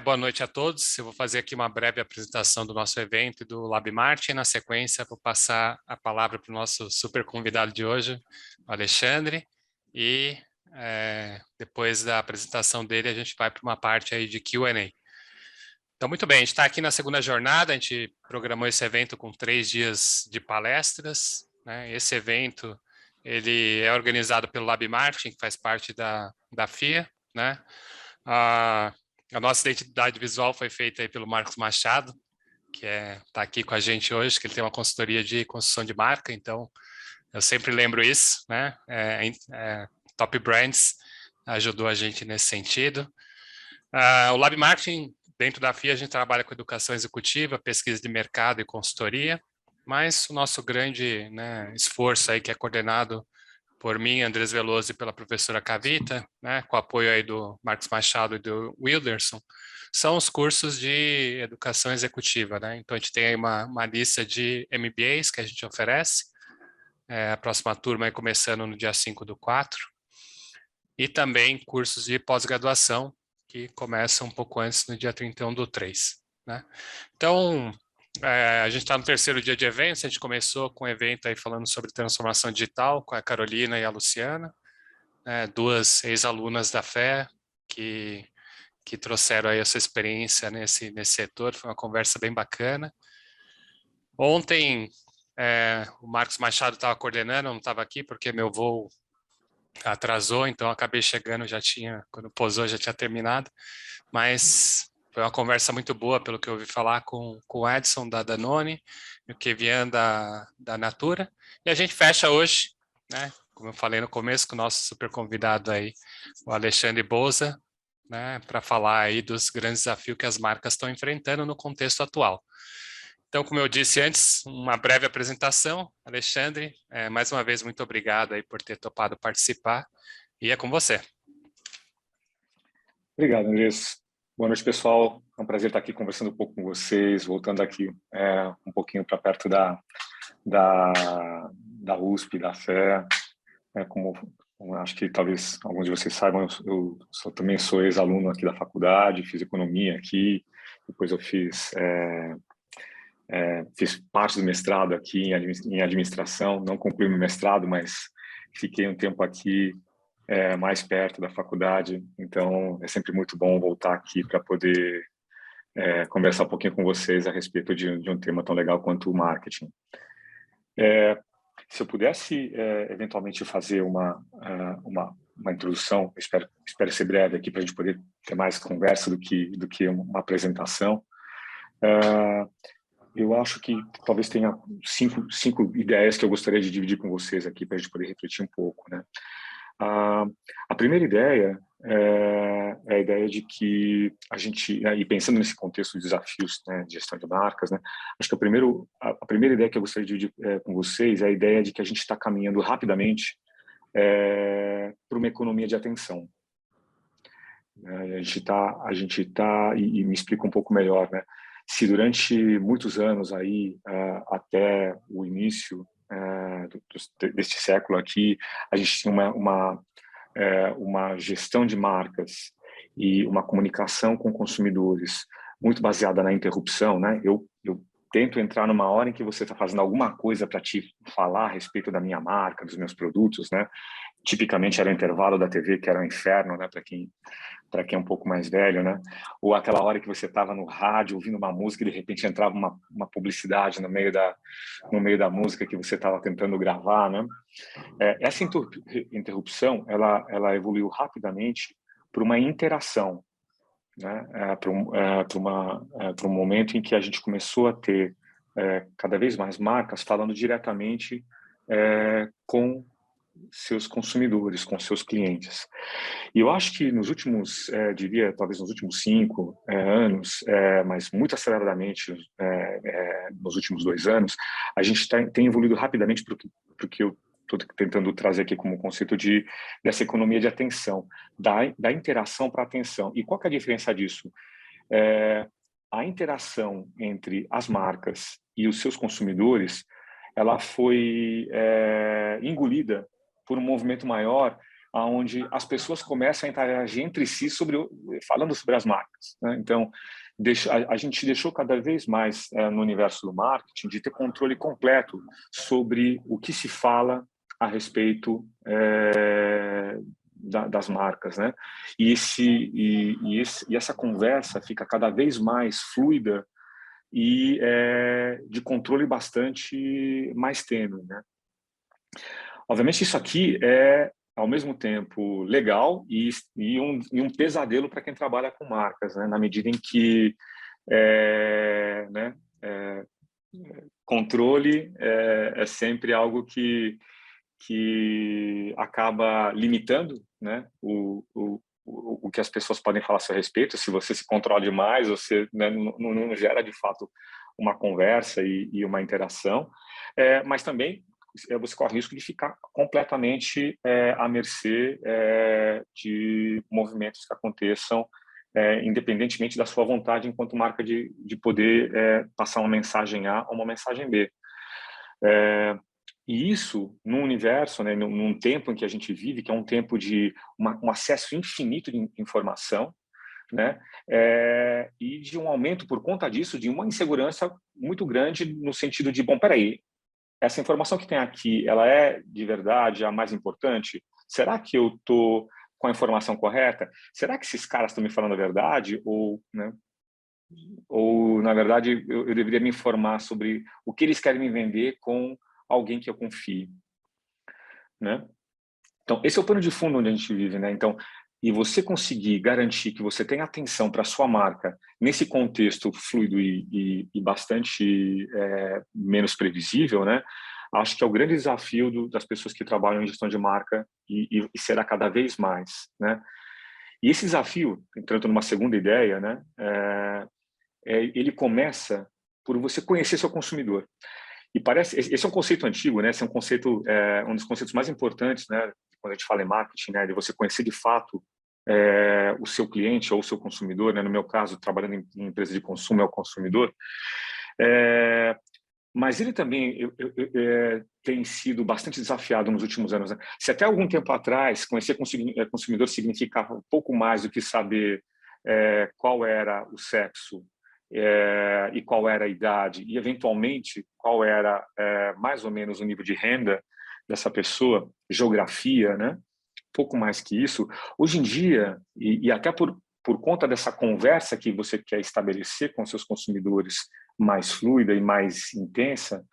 Boa noite a todos. Eu vou fazer aqui uma breve apresentação do nosso evento e do LabMart e, na sequência, vou passar a palavra para o nosso super convidado de hoje, o Alexandre, e depois da apresentação dele, a gente vai para uma parte aí de Q&A. Então, muito bem, a gente está aqui na segunda jornada, a gente programou esse evento com 3 dias de palestras, né? Esse evento, ele é organizado pelo LabMart, que faz parte da FIA, né? A nossa identidade visual foi feita aí pelo Marcos Machado, que está aqui com a gente hoje, que ele tem uma consultoria de construção de marca, então eu sempre lembro isso, né? Top Brands ajudou a gente nesse sentido. O Lab Marketing, dentro da FIA, a gente trabalha com educação executiva, pesquisa de mercado e consultoria, mas o nosso grande, né, esforço aí, que é coordenado por mim, Andrés Veloso, e pela professora Cavita, né, com o apoio aí do Marcos Machado e do Wilderson, são os cursos de educação executiva, né? Então, a gente tem aí uma lista de MBAs que a gente oferece, a próxima turma é começando no dia 5/4, e também cursos de pós-graduação, que começam um pouco antes, no dia 31/3, né? Então, a gente está no terceiro dia de eventos, a gente começou com um evento aí falando sobre transformação digital, com a Carolina e a Luciana, duas ex-alunas da FE, que trouxeram aí a sua experiência nesse setor, foi uma conversa bem bacana. Ontem, o Marcos Machado estava coordenando, eu não estava aqui porque meu voo atrasou, então acabei chegando, quando pousou já tinha terminado, mas foi uma conversa muito boa, pelo que eu ouvi falar, com o Edson da Danone, e o Kevian da Natura, e a gente fecha hoje, né, como eu falei no começo, com o nosso super convidado aí, o Alexandre Boza, né, para falar aí dos grandes desafios que as marcas estão enfrentando no contexto atual. Então, como eu disse antes, uma breve apresentação. Alexandre, mais uma vez, muito obrigado aí por ter topado participar, e é com você. Obrigado, Andrés. Boa noite, pessoal. É um prazer estar aqui conversando um pouco com vocês, voltando aqui um pouquinho para perto da USP, da FE. Como acho que talvez alguns de vocês saibam, eu também sou ex-aluno aqui da faculdade, fiz economia aqui, depois eu fiz parte do mestrado aqui em administração, não concluí meu mestrado, mas fiquei um tempo aqui mais perto da faculdade, então é sempre muito bom voltar aqui para poder conversar um pouquinho com vocês a respeito de um tema tão legal quanto o marketing. Se eu pudesse eventualmente fazer uma introdução, espero ser breve aqui para a gente poder ter mais conversa do que uma apresentação. Eu acho que talvez tenha cinco ideias que eu gostaria de dividir com vocês aqui para a gente poder refletir um pouco, né? A primeira ideia é a ideia de que a gente, e pensando nesse contexto de desafios, né, de gestão de marcas, né, acho que a primeira ideia que eu gostaria de dividir com vocês é a ideia de que a gente está caminhando rapidamente para uma economia de atenção. A gente tá e me explica um pouco melhor, né? Se durante muitos anos aí, até o início deste século aqui, a gente tinha uma gestão de marcas e uma comunicação com consumidores muito baseada na interrupção, né? Eu tento entrar numa hora em que você está fazendo alguma coisa para te falar a respeito da minha marca, dos meus produtos, né? Tipicamente era o intervalo da TV, que era um inferno, né? Para quem é um pouco mais velho, né? Ou aquela hora que você estava no rádio ouvindo uma música e de repente entrava uma publicidade no meio da música que você estava tentando gravar, né? Essa interrupção, ela evoluiu rapidamente para uma interação, né? Para um momento em que a gente começou a ter cada vez mais marcas falando diretamente com seus consumidores, com seus clientes. E eu acho que nos últimos, diria, talvez nos últimos 5 anos, mas muito aceleradamente nos últimos 2 anos, a gente tem evoluído rapidamente para o que eu estou tentando trazer aqui como conceito dessa economia de atenção, da interação para a atenção. E qual que é a diferença disso? A interação entre as marcas e os seus consumidores, ela foi engolida por um movimento maior onde as pessoas começam a interagir entre si falando sobre as marcas, né? Então, a gente deixou cada vez mais no universo do marketing de ter controle completo sobre o que se fala a respeito das marcas, né? E essa conversa fica cada vez mais fluida e de controle bastante mais tênue, né? Obviamente, isso aqui é, ao mesmo tempo, legal e um pesadelo para quem trabalha com marcas, né? Na medida em que né, controle é sempre algo que acaba limitando, né, o que as pessoas podem falar a seu respeito. Se você se controla demais, você, né, não gera, de fato, uma conversa e uma interação. Mas também você corre o risco de ficar completamente à mercê de movimentos que aconteçam, independentemente da sua vontade enquanto marca de poder passar uma mensagem A ou uma mensagem B. E isso, num universo, né, num tempo em que a gente vive, que é um tempo de um acesso infinito de informação, né, e de um aumento, por conta disso, de uma insegurança muito grande no sentido de, bom, peraí, essa informação que tem aqui, ela é de verdade a mais importante? Será que eu estou com a informação correta? Será que esses caras estão me falando a verdade? Né, ou na verdade, eu deveria me informar sobre o que eles querem me vender com alguém que eu confie, né? Então, esse é o pano de fundo onde a gente vive, né? Então, e você conseguir garantir que você tem atenção para a sua marca nesse contexto fluido e bastante menos previsível, né? Acho que é o grande desafio das pessoas que trabalham em gestão de marca e será cada vez mais, né? E esse desafio, entrando numa segunda ideia, né? Ele começa por você conhecer seu consumidor. E parece, esse é um conceito antigo, né? Esse é um conceito, um dos conceitos mais importantes, né? Quando a gente fala em marketing, né? De você conhecer de fato o seu cliente ou o seu consumidor, né? No meu caso, trabalhando em empresa de consumo, é o consumidor. Mas ele também tem sido bastante desafiado nos últimos anos, né? Se até algum tempo atrás conhecer consumidor significava um pouco mais do que saber qual era o sexo e qual era a idade e, eventualmente, qual era mais ou menos o nível de renda dessa pessoa, geografia, né? Pouco mais que isso. Hoje em dia, e até por conta dessa conversa que você quer estabelecer com seus consumidores mais fluida e mais intensa,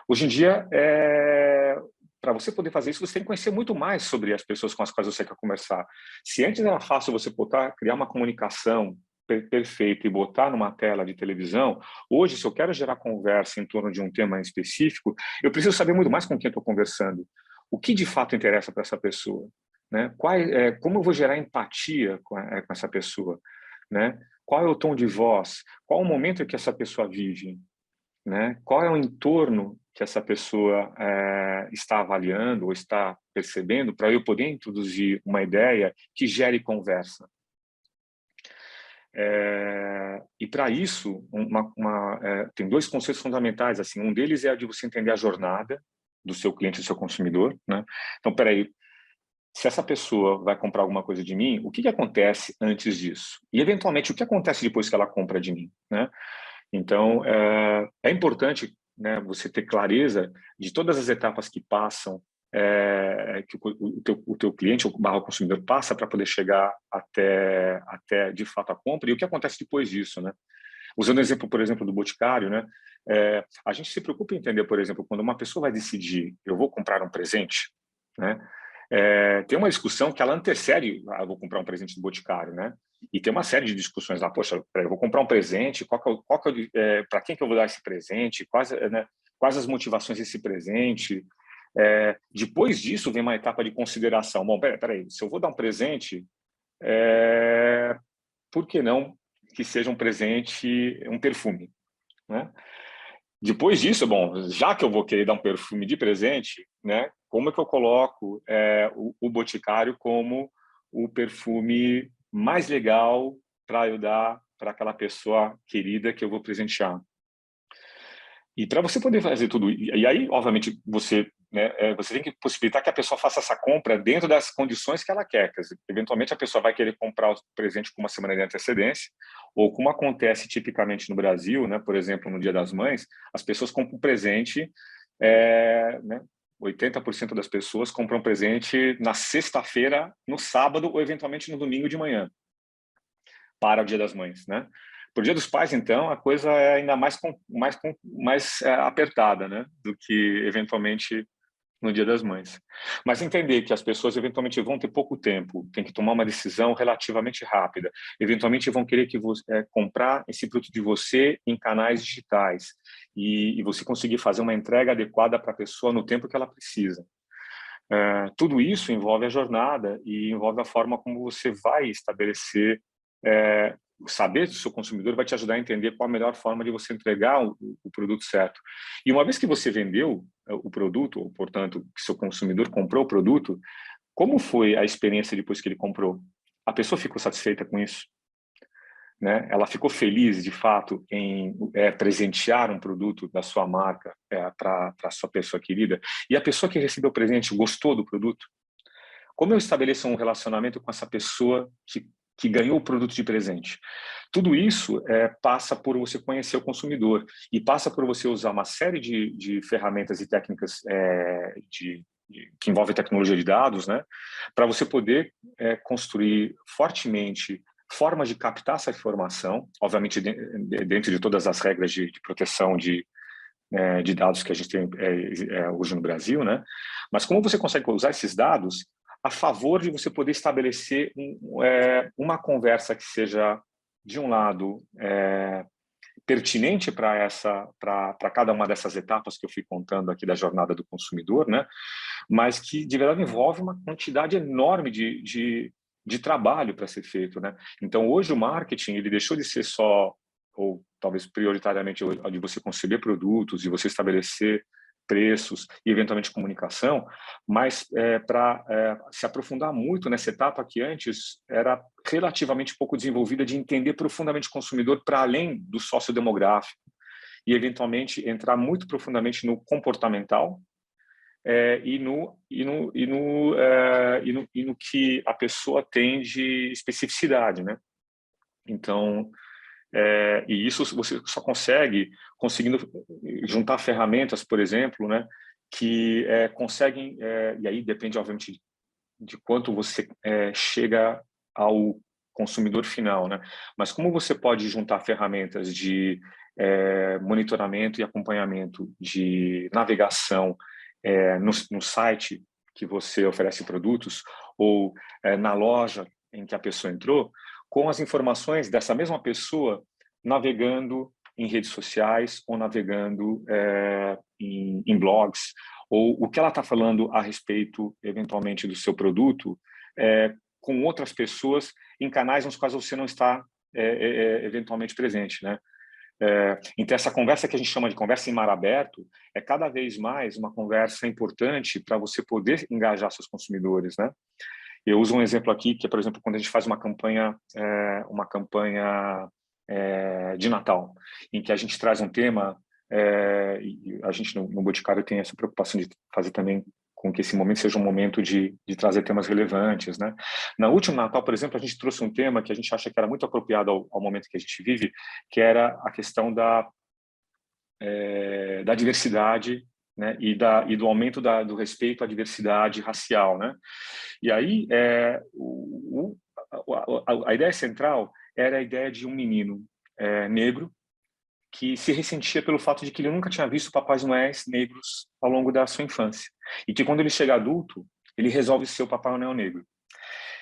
hoje em dia, para você poder fazer isso, você tem que conhecer muito mais sobre as pessoas com as quais você quer conversar. Se antes era fácil você criar uma comunicação perfeita e botar numa tela de televisão, hoje, se eu quero gerar conversa em torno de um tema específico, eu preciso saber muito mais com quem eu estou conversando. O que de fato interessa para essa pessoa, né? Como eu vou gerar empatia com essa pessoa, né? Qual é o tom de voz? Qual é o momento que essa pessoa vive, né? Qual é o entorno que essa pessoa está avaliando ou está percebendo para eu poder introduzir uma ideia que gere conversa? E para isso, tem dois conceitos fundamentais. Assim, um deles é a de você entender a jornada do seu cliente, do seu consumidor, né? Então, peraí, se essa pessoa vai comprar alguma coisa de mim, o que acontece antes disso? E, eventualmente, o que acontece depois que ela compra de mim, né? Então, é importante, né, você ter clareza de todas as etapas que passam, que o teu cliente ou o consumidor passa para poder chegar até, de fato, a compra e o que acontece depois disso, né? Usando o exemplo, por exemplo, do Boticário, né? A gente se preocupa em entender, por exemplo, quando uma pessoa vai decidir, eu vou comprar um presente, né? Tem uma discussão que ela antecede, eu vou comprar um presente do Boticário, né? E tem uma série de discussões lá, poxa, eu vou comprar um presente, para quem que eu vou dar esse presente, quais as motivações desse presente. Depois disso vem uma etapa de consideração. Bom, peraí, se eu vou dar um presente, por que não que seja um presente, um perfume, né? Depois disso, bom, já que eu vou querer dar um perfume de presente, né? Como é que eu coloco o Boticário como o perfume mais legal para eu dar para aquela pessoa querida que eu vou presentear? E para você poder fazer tudo, e aí, obviamente, você né, você tem que possibilitar que a pessoa faça essa compra dentro das condições que ela quer. Quer dizer, eventualmente, a pessoa vai querer comprar o presente com uma semana de antecedência, ou como acontece tipicamente no Brasil, né, por exemplo, no Dia das Mães, as pessoas compram um presente, né, 80% das pessoas compram presente na sexta-feira, no sábado ou eventualmente no domingo de manhã, para o Dia das Mães, né? Para o Dia dos Pais, então, a coisa é ainda mais apertada, né, do que eventualmente no Dia das Mães. Mas entender que as pessoas eventualmente vão ter pouco tempo, tem que tomar uma decisão relativamente rápida. Eventualmente vão querer que você comprar esse produto de você em canais digitais e você conseguir fazer uma entrega adequada para a pessoa no tempo que ela precisa. Tudo isso envolve a jornada e envolve a forma como você vai estabelecer. Saber do seu consumidor vai te ajudar a entender qual a melhor forma de você entregar o produto certo. E uma vez que você vendeu o produto, ou, portanto, que seu consumidor comprou o produto, como foi a experiência depois que ele comprou? A pessoa ficou satisfeita com isso? Né? Ela ficou feliz, de fato, em presentear um produto da sua marca para a sua pessoa querida? E a pessoa que recebeu o presente gostou do produto? Como eu estabeleço um relacionamento com essa pessoa que ganhou o produto de presente? Tudo isso passa por você conhecer o consumidor e passa por você usar uma série de ferramentas e técnicas que envolvem tecnologia de dados, né, para você poder construir fortemente formas de captar essa informação, obviamente dentro de todas as regras de proteção de dados que a gente tem hoje no Brasil, né? Mas como você consegue usar esses dados a favor de você poder estabelecer uma conversa que seja, de um lado, pertinente para cada uma dessas etapas que eu fui contando aqui da jornada do consumidor, né? Mas que, de verdade, envolve uma quantidade enorme de trabalho para ser feito, né? Então, hoje o marketing ele deixou de ser só, ou talvez prioritariamente, de você conceber produtos, de você estabelecer preços e eventualmente comunicação, mas para se aprofundar muito nessa etapa que antes era relativamente pouco desenvolvida de entender profundamente o consumidor para além do sociodemográfico e eventualmente entrar muito profundamente no comportamental e no que a pessoa tem de especificidade, né? Então, e isso você só conseguindo juntar ferramentas, por exemplo, né, que conseguem, e aí depende, obviamente, de quanto você chega ao consumidor final, né? Mas como você pode juntar ferramentas de monitoramento e acompanhamento de navegação no site que você oferece produtos ou na loja em que a pessoa entrou, com as informações dessa mesma pessoa navegando em redes sociais ou navegando em blogs, ou o que ela está falando a respeito, eventualmente, do seu produto, com outras pessoas em canais nos quais você não está eventualmente presente, né? Então, essa conversa que a gente chama de conversa em mar aberto é cada vez mais uma conversa importante para você poder engajar seus consumidores, né? Eu uso um exemplo aqui, que é, por exemplo, quando a gente faz uma campanha de Natal, em que a gente traz um tema, e a gente no Boticário tem essa preocupação de fazer também com que esse momento seja um momento de trazer temas relevantes, né? Na última Natal, por exemplo, a gente trouxe um tema que a gente acha que era muito apropriado ao momento que a gente vive, que era a questão da diversidade, né, e do aumento do respeito à diversidade racial, né? E aí a ideia central era a ideia de um menino negro que se ressentia pelo fato de que ele nunca tinha visto Papais Noéis negros ao longo da sua infância e que quando ele chega adulto ele resolve ser o Papai Noel negro.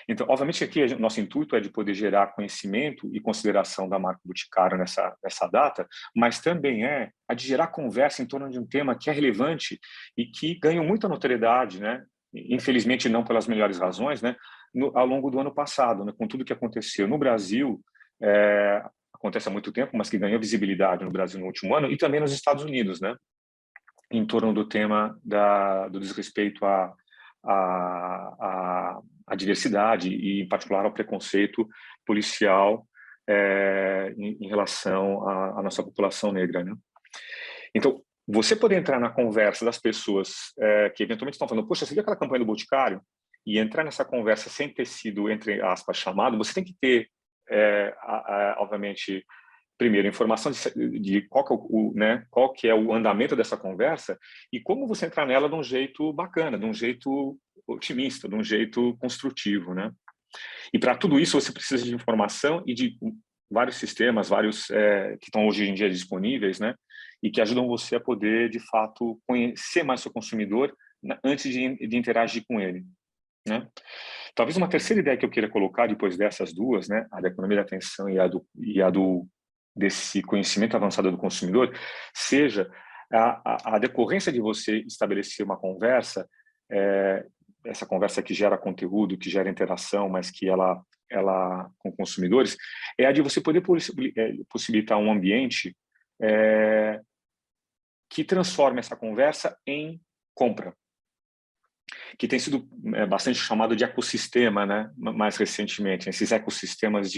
Então, obviamente, aqui nosso intuito é de poder gerar conhecimento e consideração da marca Boticário nessa data, mas também a de gerar conversa em torno de um tema que é relevante e que ganhou muita notoriedade, né? Infelizmente, não pelas melhores razões, né? Ao longo do ano passado, né? Com tudo que aconteceu no Brasil, acontece há muito tempo, mas que ganhou visibilidade no Brasil no último ano e também nos Estados Unidos, né? Em torno do tema do desrespeito à diversidade e, em particular, ao preconceito policial em relação à nossa população negra, né? Então, você poder entrar na conversa das pessoas que eventualmente estão falando, poxa, você viu aquela campanha do Boticário? E entrar nessa conversa sem ter sido, entre aspas, chamado, você tem que ter, obviamente, primeiro, informação de qual que é qual que é o andamento dessa conversa e como você entrar nela de um jeito bacana, de um jeito otimista, de um jeito construtivo, né? E para tudo isso você precisa de informação e de vários sistemas, vários que estão hoje em dia disponíveis, né? E que ajudam você a poder, de fato, conhecer mais seu consumidor antes de interagir com ele, né? Talvez uma terceira ideia que eu queira colocar depois dessas duas, né? A da economia da atenção e a do desse conhecimento avançado do consumidor, seja a decorrência de você estabelecer uma conversa, essa conversa que gera conteúdo, que gera interação, mas que ela com consumidores, é a de você poder possibilitar um ambiente que transforme essa conversa em compra, que tem sido bastante chamado de ecossistema, né? Mais recentemente, esses ecossistemas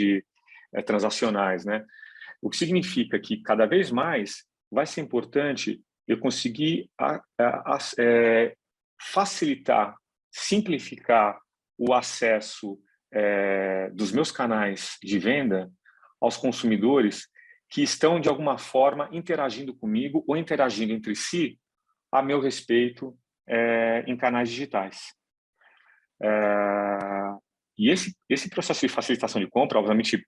transacionais, né? O que significa que cada vez mais vai ser importante eu conseguir facilitar, simplificar o acesso dos meus canais de venda aos consumidores que estão, de alguma forma, interagindo comigo ou interagindo entre si a meu respeito em canais digitais. E esse processo de facilitação de compra, obviamente,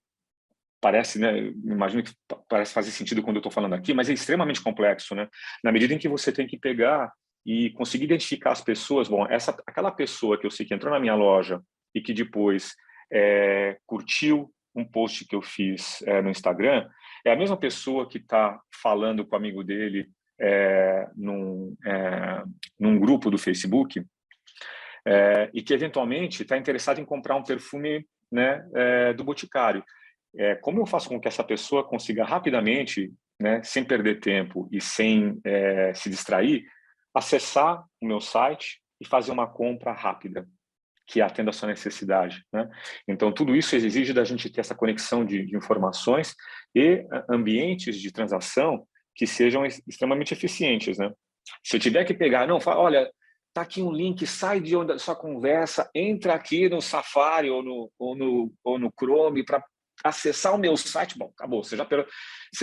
parece, né? Imagino que parece fazer sentido quando eu estou falando aqui, mas é extremamente complexo, né? Na medida em que você tem que pegar e conseguir identificar as pessoas, bom, aquela pessoa que eu sei que entrou na minha loja e que depois curtiu um post que eu fiz no Instagram, é a mesma pessoa que está falando com o amigo dele num grupo do Facebook e que eventualmente está interessado em comprar um perfume, né, do Boticário. Como eu faço com que essa pessoa consiga rapidamente, né, sem perder tempo e sem se distrair, acessar o meu site e fazer uma compra rápida, que atenda a sua necessidade, né? Então, tudo isso exige da gente ter essa conexão de informações e ambientes de transação que sejam extremamente eficientes, né? Se eu tiver que pegar, não, fala, olha, tá aqui um link, sai de onde a sua conversa, entra aqui no Safari ou no Chrome para acessar o meu site, bom, acabou, você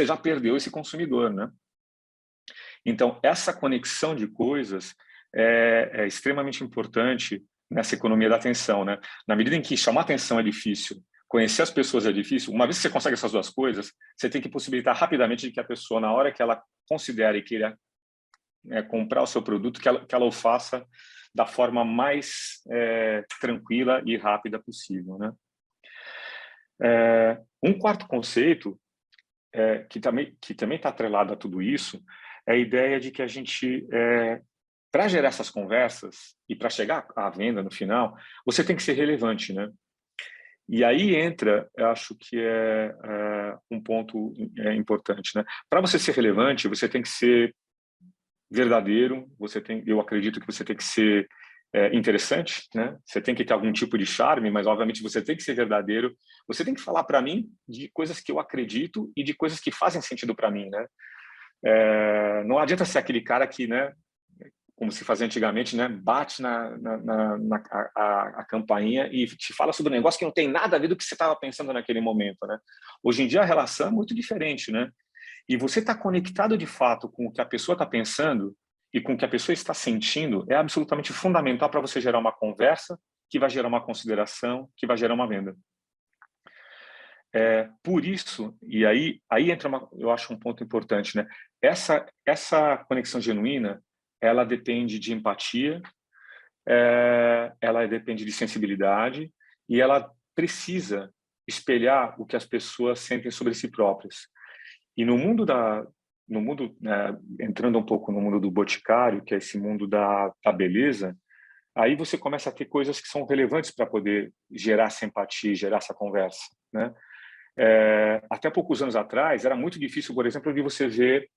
já perdeu esse consumidor, né? Então, essa conexão de coisas é extremamente importante nessa economia da atenção, né? Na medida em que chamar atenção é difícil, conhecer as pessoas é difícil, uma vez que você consegue essas duas coisas, você tem que possibilitar rapidamente de que a pessoa, na hora que ela considere que ele comprar o seu produto, que ela o faça da forma mais tranquila e rápida possível, né? Um quarto conceito que também está atrelado a tudo isso é a ideia de que a gente, para gerar essas conversas e para chegar à venda no final, você tem que ser relevante, né? E aí entra, eu acho que um ponto importante, né? Para você ser relevante, você tem que ser verdadeiro, eu acredito que você tem que ser interessante, né? Você tem que ter algum tipo de charme, mas obviamente você tem que ser verdadeiro. Você tem que falar para mim de coisas que eu acredito e de coisas que fazem sentido para mim, né? Não adianta ser aquele cara que, né, como se fazia antigamente, né, bate a campainha e te fala sobre um negócio que não tem nada a ver do que você estava pensando naquele momento, né? Hoje em dia a relação é muito diferente, né? E você está conectado de fato com o que a pessoa está pensando e com o que a pessoa está sentindo é absolutamente fundamental para você gerar uma conversa que vai gerar uma consideração, que vai gerar uma venda. Por isso, e aí entra eu acho um ponto importante, né? Essa conexão genuína, ela depende de empatia, ela depende de sensibilidade e ela precisa espelhar o que as pessoas sentem sobre si próprias. E no mundo entrando um pouco no mundo do boticário, que é esse mundo da beleza, aí você começa a ter coisas que são relevantes para poder gerar essa empatia, gerar essa conversa, né? Até poucos anos atrás, era muito difícil, por exemplo, de você ver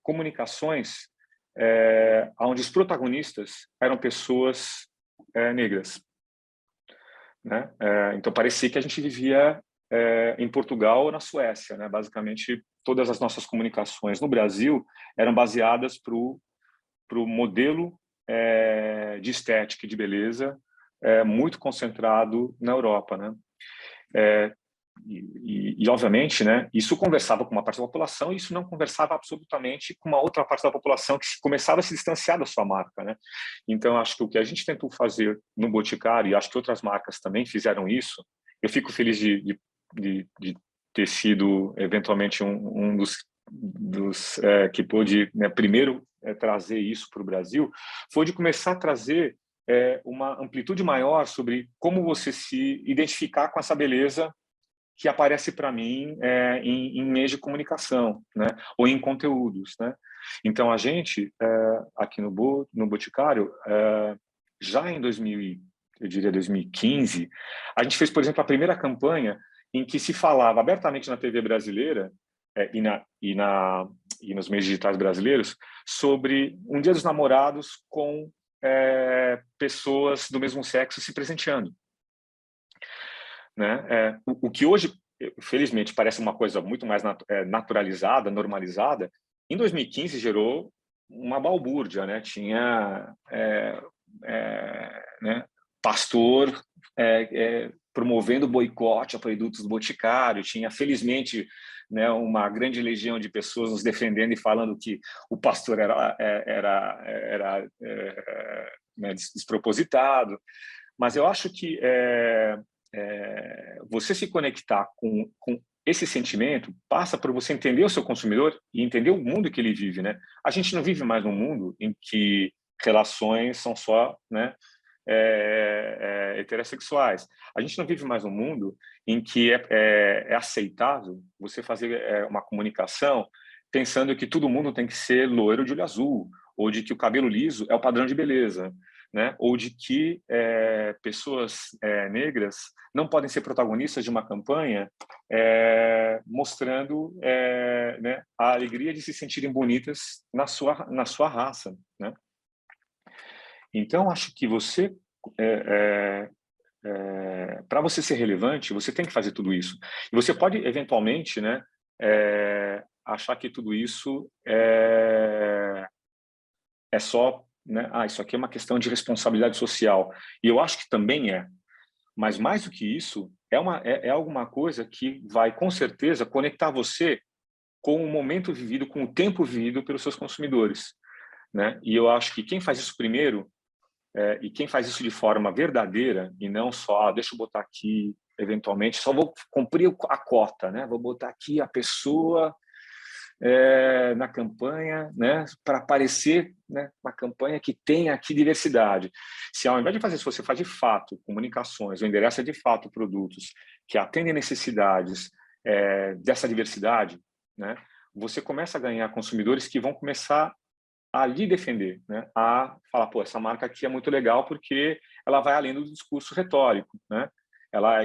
comunicações onde os protagonistas eram pessoas negras, né? Então, parecia que a gente vivia em Portugal ou na Suécia, né? Basicamente, todas as nossas comunicações no Brasil eram baseadas para o modelo de estética e de beleza muito concentrado na Europa, né? Obviamente, né, isso conversava com uma parte da população e isso não conversava absolutamente com uma outra parte da população que começava a se distanciar da sua marca, né? Então, acho que o que a gente tentou fazer no Boticário, e acho que outras marcas também fizeram isso, eu fico feliz de ter sido, eventualmente, um dos que pôde, né, primeiro trazer isso para o Brasil, foi de começar a trazer uma amplitude maior sobre como você se identificar com essa beleza que aparece para mim em meios de comunicação, né? Ou em conteúdos, né? Então, a gente, aqui no Boticário, já em 2015, a gente fez, por exemplo, a primeira campanha em que se falava abertamente na TV brasileira e nos meios digitais brasileiros sobre um Dia dos Namorados com pessoas do mesmo sexo se presenteando, né? O que hoje, felizmente, parece uma coisa muito mais naturalizada, normalizada, em 2015 gerou uma balbúrdia, né? Tinha né, pastor promovendo boicote a produtos do Boticário, tinha, felizmente, né, uma grande legião de pessoas nos defendendo e falando que o pastor era né, despropositado. Mas eu acho que você se conectar com esse sentimento passa por você entender o seu consumidor e entender o mundo que ele vive, né? A gente não vive mais num mundo em que relações são só, né, heterossexuais. A gente não vive mais num mundo em que é aceitável você fazer uma comunicação pensando que todo mundo tem que ser loiro de olho azul, ou de que o cabelo liso é o padrão de beleza, né? Ou de que pessoas negras não podem ser protagonistas de uma campanha mostrando né, a alegria de se sentirem bonitas na sua raça, né? Então, acho que você, para você ser relevante, você tem que fazer tudo isso. E você pode, eventualmente, né, achar que tudo isso é só, né, isso aqui é uma questão de responsabilidade social. E eu acho que também é. Mas, mais do que isso, é alguma coisa que vai, com certeza, conectar você com o momento vivido, com o tempo vivido pelos seus consumidores, né? E eu acho que quem faz isso primeiro e quem faz isso de forma verdadeira e não só, deixa eu botar aqui, eventualmente, só vou cumprir a cota, né? Vou botar aqui a pessoa na campanha, né? Para aparecer, né, uma campanha que tenha aqui diversidade. Se ao invés de fazer isso, você faz de fato comunicações, ou endereça de fato produtos que atendem necessidades dessa diversidade, né? Você começa a ganhar consumidores que vão começar a lhe defender, né? A falar, pô, essa marca aqui é muito legal porque ela vai além do discurso retórico, né? Ela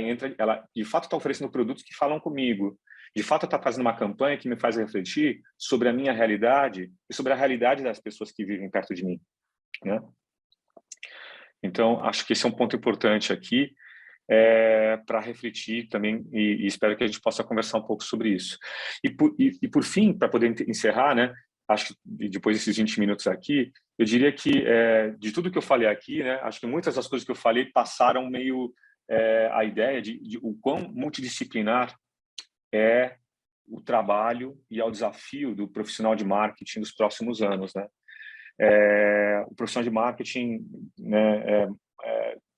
de fato está oferecendo produtos que falam comigo, de fato está fazendo uma campanha que me faz refletir sobre a minha realidade e sobre a realidade das pessoas que vivem perto de mim, né? Então, acho que esse é um ponto importante aqui para refletir também e espero que a gente possa conversar um pouco sobre isso. E por fim, para poder encerrar, né? Acho que depois desses 20 minutos aqui, eu diria que de tudo que eu falei aqui, né? Acho que muitas das coisas que eu falei passaram meio a ideia de o quão multidisciplinar é o trabalho e ao desafio do profissional de marketing nos próximos anos, né? O profissional de marketing, né,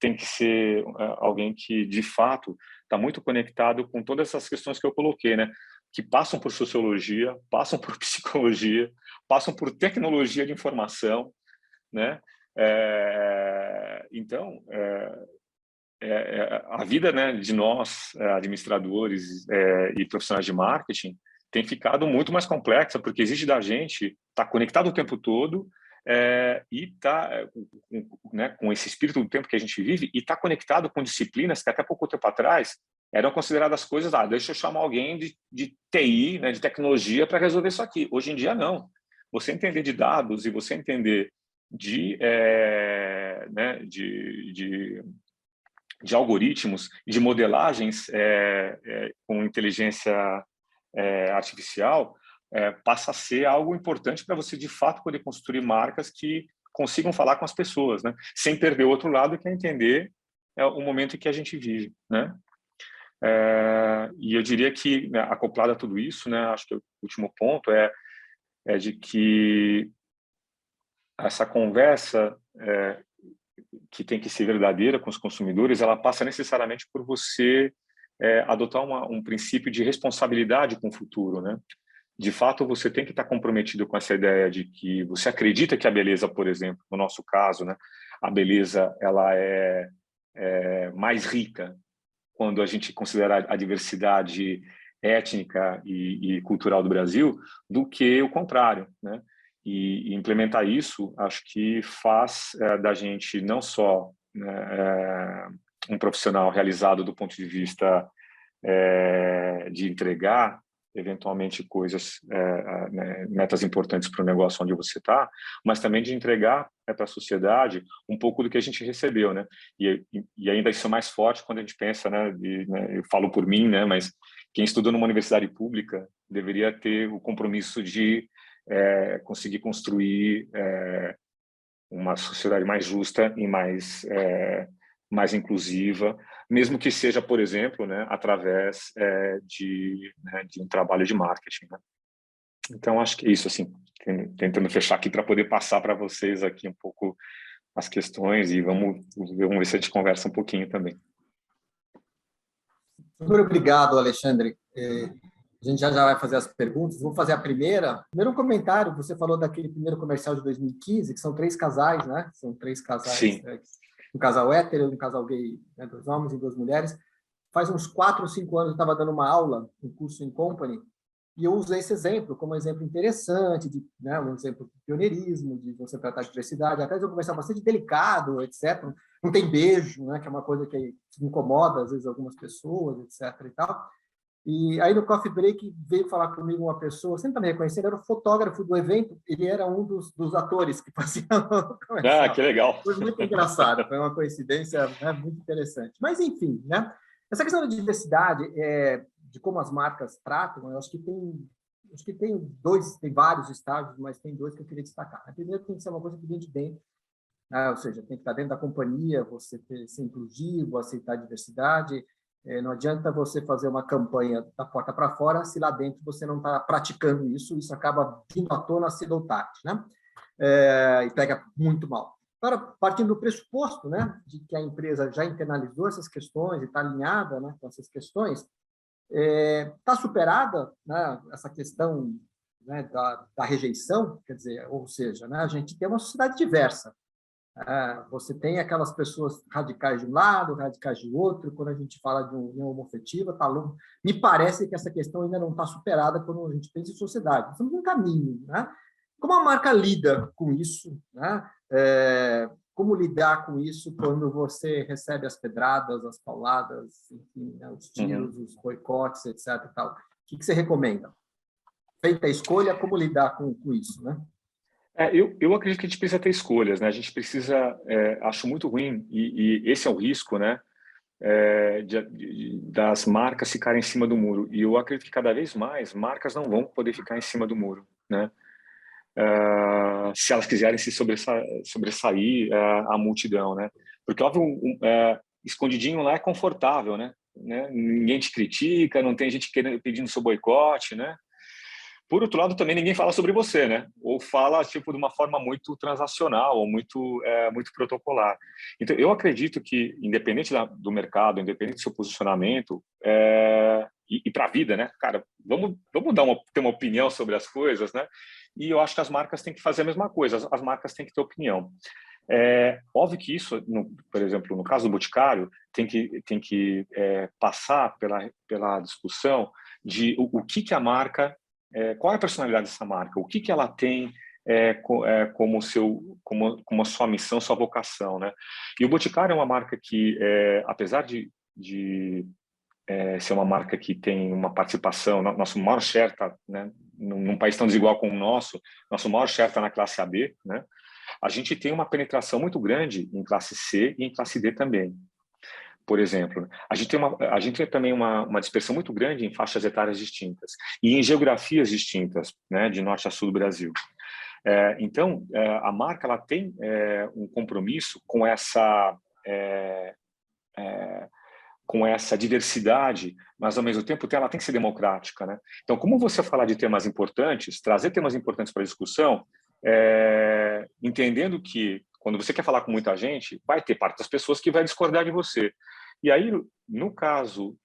tem que ser alguém que, de fato, está muito conectado com todas essas questões que eu coloquei, né? Que passam por sociologia, passam por psicologia, passam por tecnologia de informação, né? Então, a vida, né, de nós, administradores e profissionais de marketing, tem ficado muito mais complexa, porque exige da gente estar conectado o tempo todo e estar né, com esse espírito do tempo que a gente vive e estar conectado com disciplinas que até pouco tempo atrás eram consideradas coisas, deixa eu chamar alguém de TI, né, de tecnologia para resolver isso aqui. Hoje em dia, não. Você entender de dados e você entender né, de algoritmos, de modelagens com inteligência artificial passa a ser algo importante para você, de fato, poder construir marcas que consigam falar com as pessoas, né? Sem perder o outro lado, que é entender o momento em que a gente vive, né? E eu diria que, né, acoplado a tudo isso, né, acho que o último ponto é de que essa conversa que tem que ser verdadeira com os consumidores, ela passa necessariamente por você adotar um princípio de responsabilidade com o futuro, né? De fato, você tem que estar comprometido com essa ideia de que você acredita que a beleza, por exemplo, no nosso caso, né, a beleza ela é mais rica quando a gente considera a diversidade étnica e cultural do Brasil, do que o contrário, né? E implementar isso, acho que faz da gente não só, né, um profissional realizado do ponto de vista de entregar eventualmente coisas, né, metas importantes para o negócio onde você está, mas também de entregar para a sociedade um pouco do que a gente recebeu, né? E ainda isso é mais forte quando a gente pensa, né, eu falo por mim, né, mas quem estudou numa universidade pública deveria ter o compromisso de conseguir construir uma sociedade mais justa e mais inclusiva, mesmo que seja, por exemplo, né, através de um trabalho de marketing, né? Então, acho que é isso, assim, tentando fechar aqui para poder passar para vocês aqui um pouco as questões e vamos ver se a gente conversa um pouquinho também. Muito obrigado, Alexandre. A gente já vai fazer as perguntas. Vou fazer a primeira. Primeiro, um comentário. Você falou daquele primeiro comercial de 2015, que são 3 casais, né? São 3 casais. Sim. Um casal hétero, um casal gay, né? 2 homens e 2 mulheres. Faz uns 4 ou 5 anos eu estava dando uma aula, um curso em Company, e eu usei esse exemplo como um exemplo interessante, né? Um exemplo de pioneirismo, de você tratar de diversidade. Até eu conversar bastante delicado, etc. Não tem beijo, né? Que é uma coisa que incomoda, às vezes, algumas pessoas, etc. e tal. E aí, no coffee break, veio falar comigo uma pessoa, você não está me reconhecendo, era o fotógrafo do evento, ele era um dos atores que faziam o comercial. Ah, que legal. Foi muito engraçado, foi uma coincidência, né, muito interessante. Mas, enfim, né? Essa questão da diversidade, de como as marcas tratam, eu acho que tem vários estágios, mas tem 2 que eu queria destacar. Primeiro, tem que ser uma coisa que vem de dentro, né? Ou seja, tem que estar dentro da companhia, você ser inclusivo, aceitar a diversidade. Não adianta você fazer uma campanha da porta para fora se lá dentro você não está praticando isso, isso acaba vindo à tona cedo ou tarde, né? E pega muito mal. Agora, partindo do pressuposto, né, de que a empresa já internalizou essas questões e está alinhada, né, com essas questões, está superada, né, essa questão, né, da rejeição, quer dizer, ou seja, né, a gente tem uma sociedade diversa. Você tem aquelas pessoas radicais de um lado, radicais de outro. Quando a gente fala de união homoafetiva, tá longe. Me parece que essa questão ainda não está superada quando a gente pensa em sociedade. Estamos num caminho, né? Como a marca lida com isso, né? Como lidar com isso quando você recebe as pedradas, as pauladas, enfim, né? Os tiros, os boicotes, etc. E tal. O que você recomenda? Feita a escolha, como lidar com isso, né? Eu acredito que a gente precisa ter escolhas, né? A gente precisa, acho muito ruim, e esse é o risco, né? Das marcas ficarem em cima do muro. E eu acredito que cada vez mais marcas não vão poder ficar em cima do muro, né? Se elas quiserem se sobressair a multidão, né? Porque, óbvio, escondidinho lá é confortável, né? Ninguém te critica, não tem gente pedindo seu boicote, né? Por outro lado, também ninguém fala sobre você, né? Ou fala tipo de uma forma muito transacional ou muito protocolar. Então, eu acredito que, independente do mercado, independente do seu posicionamento, e para a vida, né, cara, vamos ter uma opinião sobre as coisas, né? E eu acho que as marcas têm que fazer a mesma coisa. As marcas têm que ter opinião. Óbvio que isso, por exemplo, no caso do Boticário, tem que passar pela discussão de o que a marca qual é a personalidade dessa marca? O que ela tem como a sua missão, sua vocação, né? E o Boticário é uma marca que, apesar de ser uma marca que tem uma participação, nosso maior share está, né, num país tão desigual como o nosso maior share está na classe AB, né? A gente tem uma penetração muito grande em classe C e em classe D também. por exemplo, né? A gente tem também uma dispersão muito grande em faixas etárias distintas e em geografias distintas, né, de norte a sul do Brasil. Então, a marca ela tem um compromisso com essa diversidade, mas, ao mesmo tempo, ela tem que ser democrática, né? Então, como você falar de temas importantes, trazer temas importantes para a discussão, entendendo que, quando você quer falar com muita gente, vai ter parte das pessoas que vai discordar de você. E aí, no caso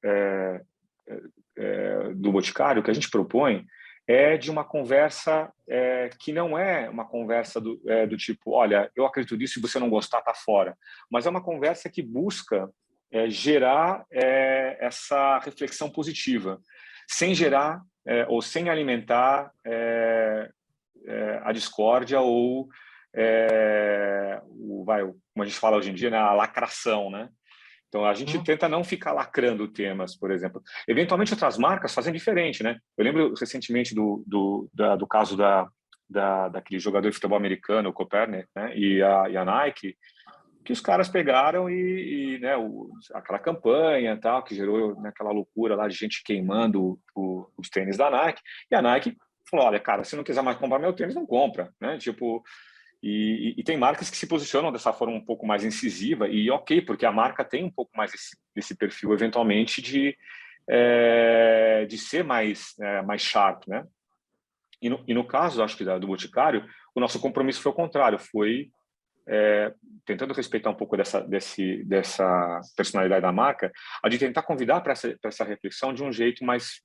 do Boticário, o que a gente propõe é de uma conversa que não é uma conversa do tipo, olha, eu acredito nisso e você não gostar, tá fora. Mas é uma conversa que busca gerar essa reflexão positiva, sem gerar ou sem alimentar a discórdia ou como a gente fala hoje em dia, né, a lacração, né? Então, a gente tenta não ficar lacrando temas, por exemplo. Eventualmente, outras marcas fazem diferente, né? Eu lembro recentemente do caso daquele jogador de futebol americano, o Copernic, né? E a Nike, que os caras pegaram né, aquela campanha tal, que gerou, né, aquela loucura lá de gente queimando os tênis da Nike. E a Nike falou, olha, cara, se não quiser mais comprar meu tênis, não compra, né? Tipo... E tem marcas que se posicionam dessa forma um pouco mais incisiva, e ok, porque a marca tem um pouco mais esse perfil, eventualmente, de ser mais sharp, né? E no caso, acho que do Boticário, o nosso compromisso foi o contrário, foi tentando respeitar um pouco dessa personalidade da marca, a de tentar convidar para essa reflexão de um jeito mais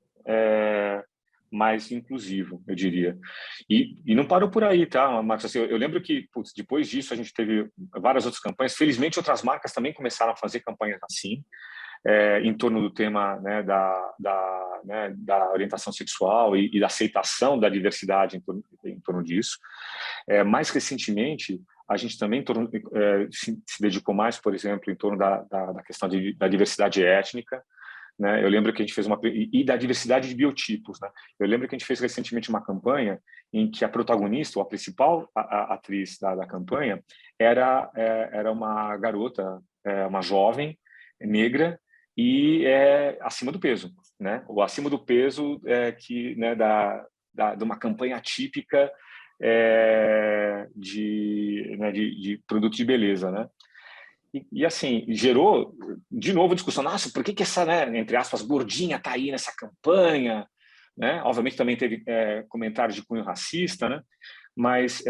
inclusivo, eu diria. E não parou por aí, tá, Marcos? Assim, eu lembro que, depois disso, a gente teve várias outras campanhas. Felizmente, outras marcas também começaram a fazer campanhas assim, em torno do tema, né, da orientação sexual e da aceitação da diversidade em torno disso. Mais recentemente, a gente também se dedicou mais, por exemplo, em torno da questão da diversidade étnica, né? Eu lembro que a gente fez e da diversidade de biotipos, né? Eu lembro que a gente fez recentemente uma campanha em que a protagonista, ou a principal atriz da campanha, era uma garota, uma jovem negra e acima do peso, né? Ou acima do peso né, de uma campanha típica de produto de beleza, né? E assim, gerou, de novo, discussão. Nossa, por que essa, né, entre aspas, gordinha está aí nessa campanha? Né? Obviamente também teve comentários de cunho racista, né? Mas,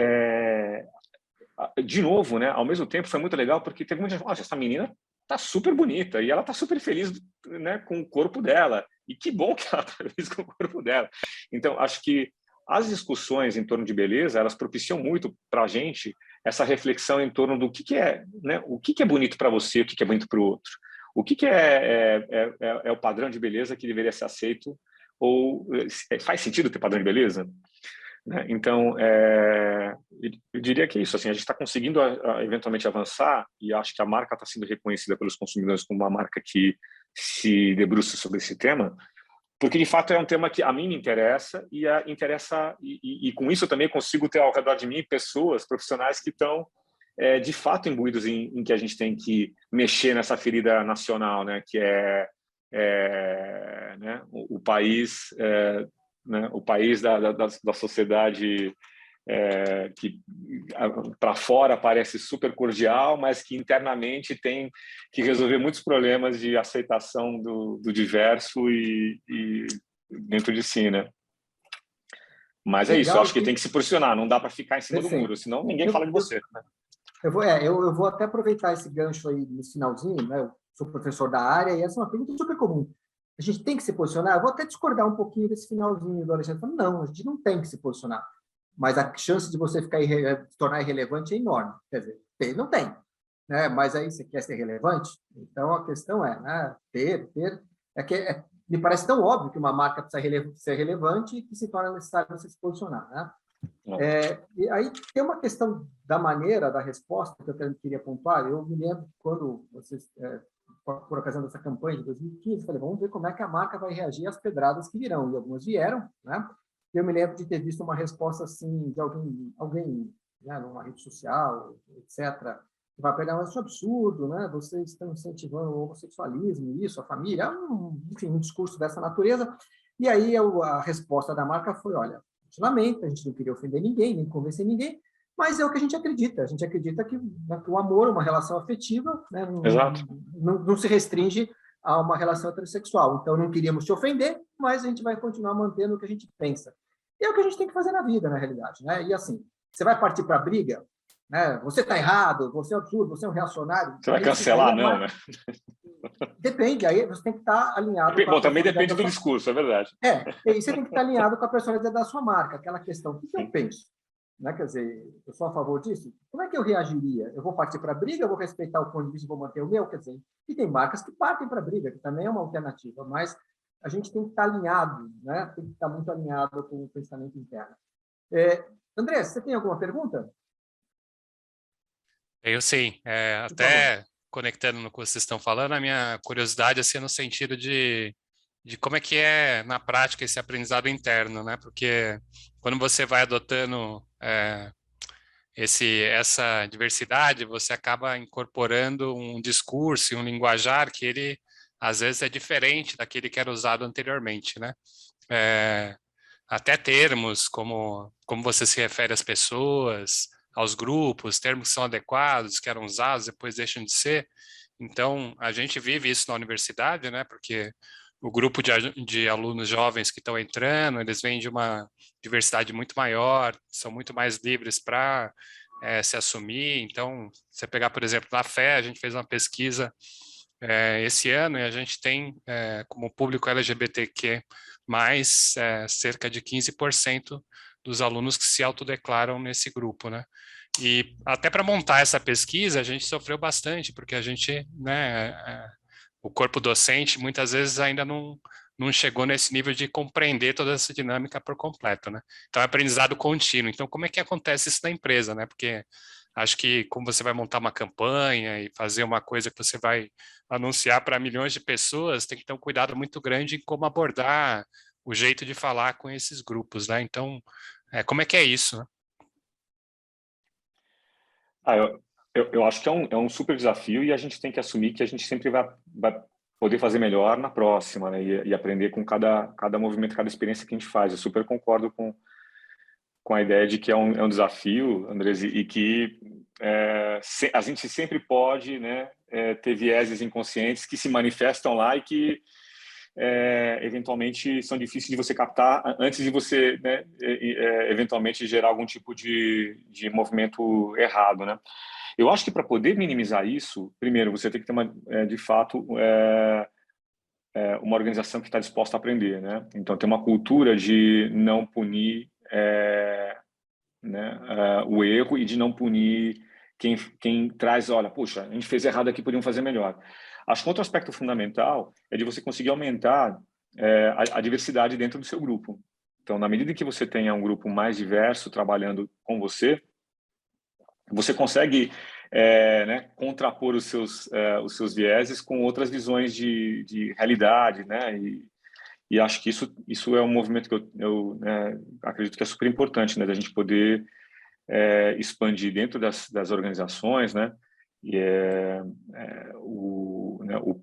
de novo, né, ao mesmo tempo, foi muito legal porque teve muita gente, nossa, essa menina está super bonita e ela está super feliz, né, com o corpo dela. E que bom que ela está feliz com o corpo dela. Então, acho que as discussões em torno de beleza, elas propiciam muito para a gente essa reflexão em torno do que é, né, o que é bonito para você, o que é bonito para o outro. O que é o padrão de beleza que deveria ser aceito ou faz sentido ter padrão de beleza? Né? Então, eu diria que é isso. Assim, a gente está conseguindo eventualmente avançar e acho que a marca está sendo reconhecida pelos consumidores como uma marca que se debruça sobre esse tema, porque de fato é um tema que a mim me interessa e com isso eu também consigo ter ao redor de mim pessoas, profissionais que estão de fato imbuídos em que a gente tem que mexer nessa ferida nacional, né, que né, o país, né, o país da sociedade que para fora parece super cordial, mas que internamente tem que resolver muitos problemas de aceitação do diverso e dentro de si, né? Mas é isso, eu acho que tem que se posicionar, não dá para ficar em cima do muro, senão ninguém fala de você. Né? Eu vou até aproveitar esse gancho aí nesse finalzinho, né? Eu sou professor da área e essa é uma pergunta super comum. A gente tem que se posicionar? Eu vou até discordar um pouquinho desse finalzinho do Alexandre. Falando, não, a gente não tem que se posicionar. Mas a chance de você se tornar irrelevante é enorme. Quer dizer, não tem. Né? Mas aí você quer ser relevante? Então, a questão é, né, me parece tão óbvio que uma marca precisa ser relevante que se torna necessário você se posicionar. Né? E aí tem uma questão da maneira da resposta que eu queria pontuar. Eu me lembro quando vocês, por ocasião dessa campanha de 2015, falei, vamos ver como é que a marca vai reagir às pedradas que virão. E algumas vieram, né? Eu me lembro de ter visto uma resposta assim de alguém né, numa rede social, etc., vai pegar, mas isso é um absurdo, né? Vocês estão incentivando o homossexualismo, isso, a família, enfim, um discurso dessa natureza. E aí a resposta da marca foi, olha, a gente lamenta, a gente não queria ofender ninguém, nem convencer ninguém, mas é o que a gente acredita. A gente acredita que o amor, uma relação afetiva, né, Exato. não se restringe a uma relação heterossexual. Então, não queríamos te ofender, mas a gente vai continuar mantendo o que a gente pensa. E é o que a gente tem que fazer na vida, na realidade, né? E assim, você vai partir para a briga, né? Você está errado, você é um absurdo, você é um reacionário. Você vai cancelar, não, né? Depende, aí você tem que estar alinhado com a Bom, também personalidade depende do discurso, é verdade. e você tem que estar alinhado com a personalidade da sua marca, aquela questão, o que eu penso? Né? Quer dizer, eu sou a favor disso? Como é que eu reagiria? Eu vou partir para a briga, eu vou respeitar o ponto de vista e vou manter o meu? Quer dizer, e tem marcas que partem para a briga, que também é uma alternativa, mas a gente tem que estar alinhado, né? Tem que estar muito alinhado com o pensamento interno. André, você tem alguma pergunta? Eu sim, até conectando no que vocês estão falando, a minha curiosidade assim, no sentido de como é que é na prática esse aprendizado interno, né? Porque quando você vai adotando essa diversidade, você acaba incorporando um discurso e um linguajar que ele às vezes é diferente daquele que era usado anteriormente, né? Até termos como você se refere às pessoas, aos grupos, termos que são adequados, que eram usados, depois deixam de ser. Então, a gente vive isso na universidade, né? Porque o grupo de alunos jovens que estão entrando, eles vêm de uma diversidade muito maior, são muito mais livres para se assumir. Então, você pegar, por exemplo, na FE, a gente fez uma pesquisa esse ano e a gente tem como público LGBTQ+, cerca de 15% dos alunos que se autodeclaram nesse grupo, né? E até para montar essa pesquisa, a gente sofreu bastante, porque a gente, né, o corpo docente muitas vezes ainda não chegou nesse nível de compreender toda essa dinâmica por completo, né? Então, é aprendizado contínuo. Então, como é que acontece isso na empresa, né? Porque acho que como você vai montar uma campanha e fazer uma coisa que você vai anunciar para milhões de pessoas, tem que ter um cuidado muito grande em como abordar o jeito de falar com esses grupos, né? Então, como é que é isso, né? Eu acho que é um super desafio e a gente tem que assumir que a gente sempre vai poder fazer melhor na próxima, né? E aprender com cada movimento, cada experiência que a gente faz. Eu super concordo com a ideia de que é um desafio, Andres, e que a gente sempre pode, né, ter vieses inconscientes que se manifestam lá e que eventualmente são difíceis de você captar antes de você, né, eventualmente gerar algum tipo de movimento errado, né? Eu acho que para poder minimizar isso, primeiro você tem que ter de fato uma organização que está disposta a aprender, né? Então tem uma cultura de não punir né, o erro e de não punir quem traz, olha, puxa, a gente fez errado aqui, podíamos fazer melhor. Acho que outro aspecto fundamental é de você conseguir aumentar a diversidade dentro do seu grupo. Então, na medida que você tenha um grupo mais diverso trabalhando com você consegue né, contrapor os seus vieses com outras visões de realidade, né? E acho que isso é um movimento que eu acredito que é super importante, né, da gente poder expandir dentro das organizações, né, e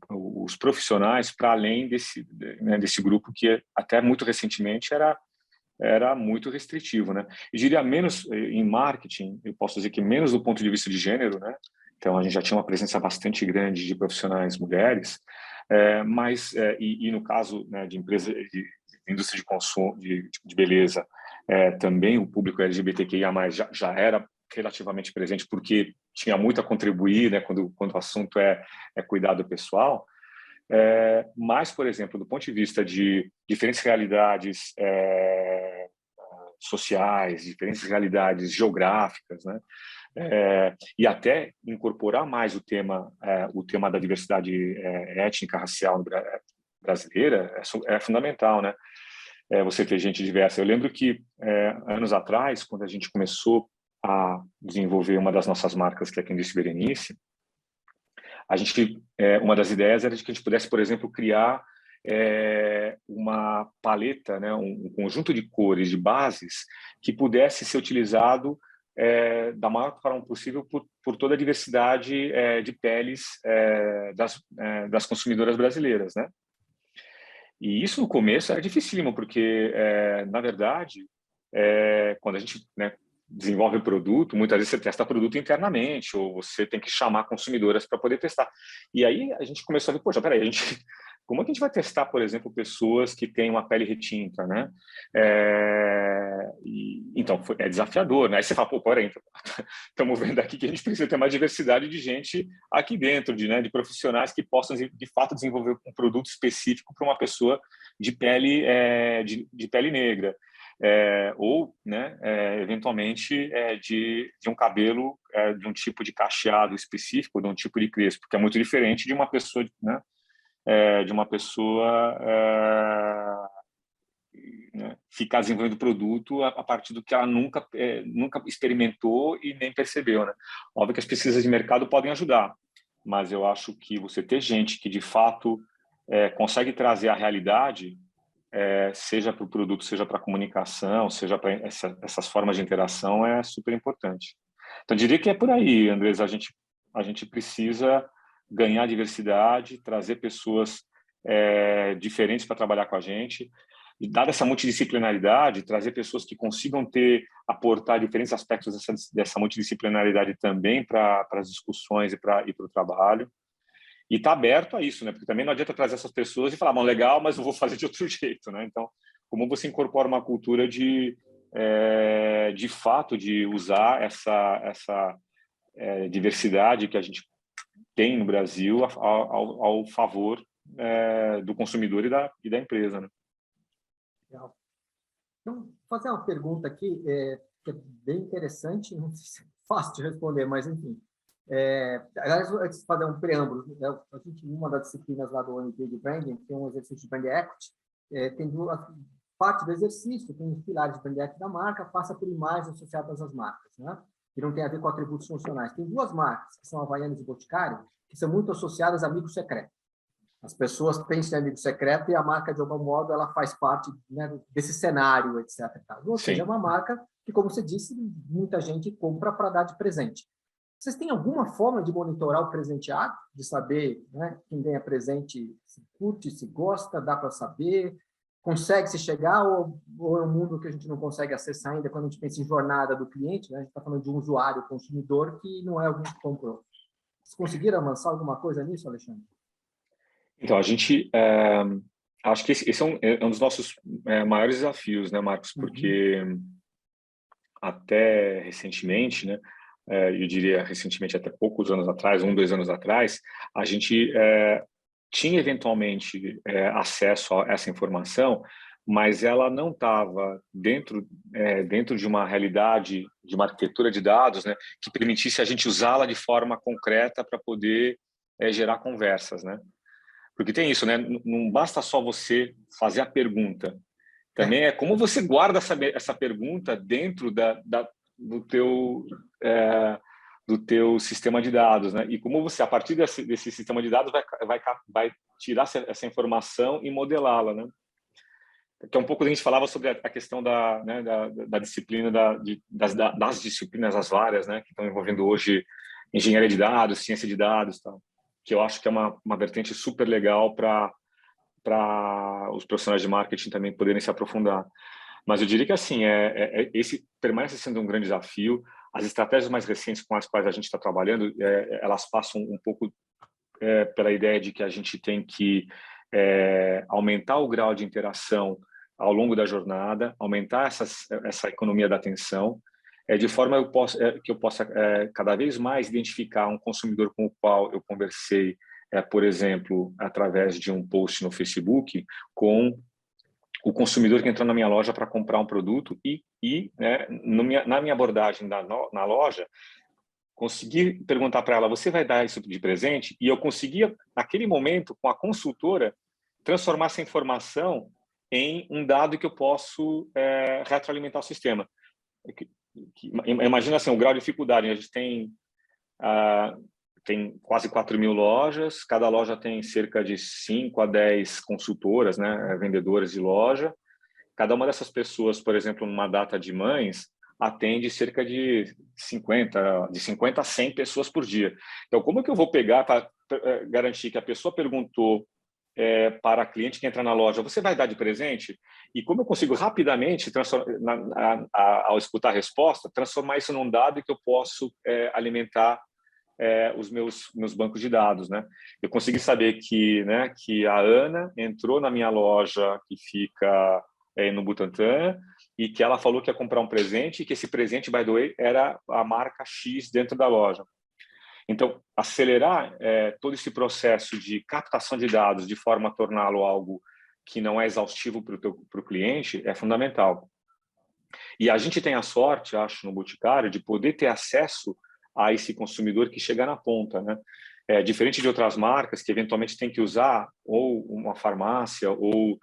os profissionais para além desse grupo que até muito recentemente era muito restritivo, né? Eu diria menos em marketing, eu posso dizer que menos do ponto de vista de gênero, né? Então a gente já tinha uma presença bastante grande de profissionais mulheres, mas e no caso, né, de empresa de indústria de consumo de beleza, também o público LGBTQIA+ já era relativamente presente porque tinha muito a contribuir, né, quando o assunto é cuidado pessoal. Mas, por exemplo, do ponto de vista de diferentes realidades sociais, diferentes realidades geográficas, né? E até incorporar mais o tema da diversidade étnica, racial brasileira é fundamental, né? Você ter gente diversa. Eu lembro que anos atrás, quando a gente começou a desenvolver uma das nossas marcas, que é a Quem Disse Berenice, a gente uma das ideias era de que a gente pudesse, por exemplo, criar uma paleta, né, um conjunto de cores, de bases que pudesse ser utilizado da maior forma possível por toda a diversidade de peles das consumidoras brasileiras, né? E isso no começo era dificílimo, porque, na verdade, quando a gente, né, desenvolve o produto, muitas vezes você testa produto internamente, ou você tem que chamar consumidoras para poder testar. E aí a gente começou a ver, poxa, peraí, como é que a gente vai testar, por exemplo, pessoas que têm uma pele retinta, né? Então, é desafiador, né? Aí você fala, pô, peraí, estamos vendo aqui que a gente precisa ter mais diversidade de gente aqui dentro, de profissionais que possam, de fato, desenvolver um produto específico para uma pessoa de pele, de pele negra. Ou, né, eventualmente, de um cabelo de um tipo de cacheado específico, de um tipo de crespo, que é muito diferente de uma pessoa, né, né, ficar desenvolvendo produto a partir do que ela nunca experimentou e nem percebeu, né? Óbvio que as pesquisas de mercado podem ajudar, mas eu acho que você ter gente que, de fato, consegue trazer a realidade, seja para o produto, seja para a comunicação, seja para essas formas de interação, é super importante. Então, eu diria que é por aí, Andrés, a gente precisa ganhar diversidade, trazer pessoas diferentes para trabalhar com a gente, e dada essa multidisciplinaridade, trazer pessoas que consigam aportar diferentes aspectos dessa multidisciplinaridade também para as discussões e para o trabalho. E está aberto a isso, né? Porque também não adianta trazer essas pessoas e falar, bom, legal, mas eu vou fazer de outro jeito, né? Então, como você incorpora uma cultura de fato, de usar essa diversidade que a gente tem no Brasil ao favor do consumidor e da empresa, né? Legal. Então, vou fazer uma pergunta aqui que é bem interessante, não sei se é fácil de responder, mas enfim. Aliás, antes de fazer um preâmbulo, né, a gente, uma das disciplinas lá do OMP de Branding, tem um exercício de Brand Equity, tem duas partes do exercício, tem os pilares de Brand Equity da marca, passa por imagens associadas às marcas, né? Que não tem a ver com atributos funcionais. Tem duas marcas, que são Havaianas e Boticário, que são muito associadas a amigo secreto. As pessoas pensam em amigo secreto e a marca, de algum modo, ela faz parte, né, desse cenário, etc. Ou seja, é uma marca que, como você disse, muita gente compra para dar de presente. Vocês têm alguma forma de monitorar o presenteado? De saber, né, quem ganha presente se curte, se gosta, dá para saber? Consegue se chegar ou é um mundo que a gente não consegue acessar ainda quando a gente pensa em jornada do cliente, né? A gente está falando de um usuário, consumidor, que não é alguém que comprou. Vocês conseguiram avançar alguma coisa nisso, Alexandre? Então, a gente... acho que esse é um dos nossos maiores desafios, né, Marcos? Porque até recentemente, né, eu diria recentemente, até poucos anos atrás, 2 anos atrás, a gente tinha eventualmente acesso a essa informação, mas ela não estava dentro de uma realidade, de uma arquitetura de dados, né, que permitisse a gente usá-la de forma concreta para poder gerar conversas, né? Porque tem isso, né? Não basta só você fazer a pergunta. Também é como você guarda essa pergunta dentro do teu sistema de dados, né? E como você, a partir desse sistema de dados, vai tirar essa informação e modelá-la, né? Que é um pouco a gente falava sobre a questão da disciplina, das disciplinas, as várias, né? Que estão envolvendo hoje engenharia de dados, ciência de dados, tal, que eu acho que é uma vertente super legal para os profissionais de marketing também poderem se aprofundar. Mas eu diria que assim, esse permanece sendo um grande desafio. As estratégias mais recentes com as quais a gente está trabalhando, elas passam um pouco pela ideia de que a gente tem que aumentar o grau de interação ao longo da jornada, aumentar essa economia da atenção, de forma que eu possa cada vez mais identificar um consumidor com o qual eu conversei, por exemplo, através de um post no Facebook, com o consumidor que entrou na minha loja para comprar um produto né, na minha abordagem na loja, conseguir perguntar para ela, você vai dar isso de presente? E eu conseguia, naquele momento, com a consultora, transformar essa informação em um dado que eu posso retroalimentar o sistema. Imagina assim, o grau de dificuldade. A gente tem quase 4.000 lojas, cada loja tem cerca de 5 a 10 consultoras, né, vendedoras de loja. Cada uma dessas pessoas, por exemplo, numa data de mães, atende cerca de 50 a 100 pessoas por dia. Então, como é que eu vou pegar para garantir que a pessoa perguntou para a cliente que entra na loja, você vai dar de presente? E como eu consigo rapidamente, ao escutar a resposta, transformar isso num dado que eu posso alimentar os meus bancos de dados, né? Eu consegui saber que a Ana entrou na minha loja que fica no Butantã e que ela falou que ia comprar um presente e que esse presente, by the way, era a marca X dentro da loja. Então, acelerar todo esse processo de captação de dados de forma a torná-lo algo que não é exaustivo para o cliente é fundamental. E a gente tem a sorte, acho, no Boticário, de poder ter acesso a esse consumidor que chega na ponta, né? Diferente de outras marcas que eventualmente tem que usar ou uma farmácia ou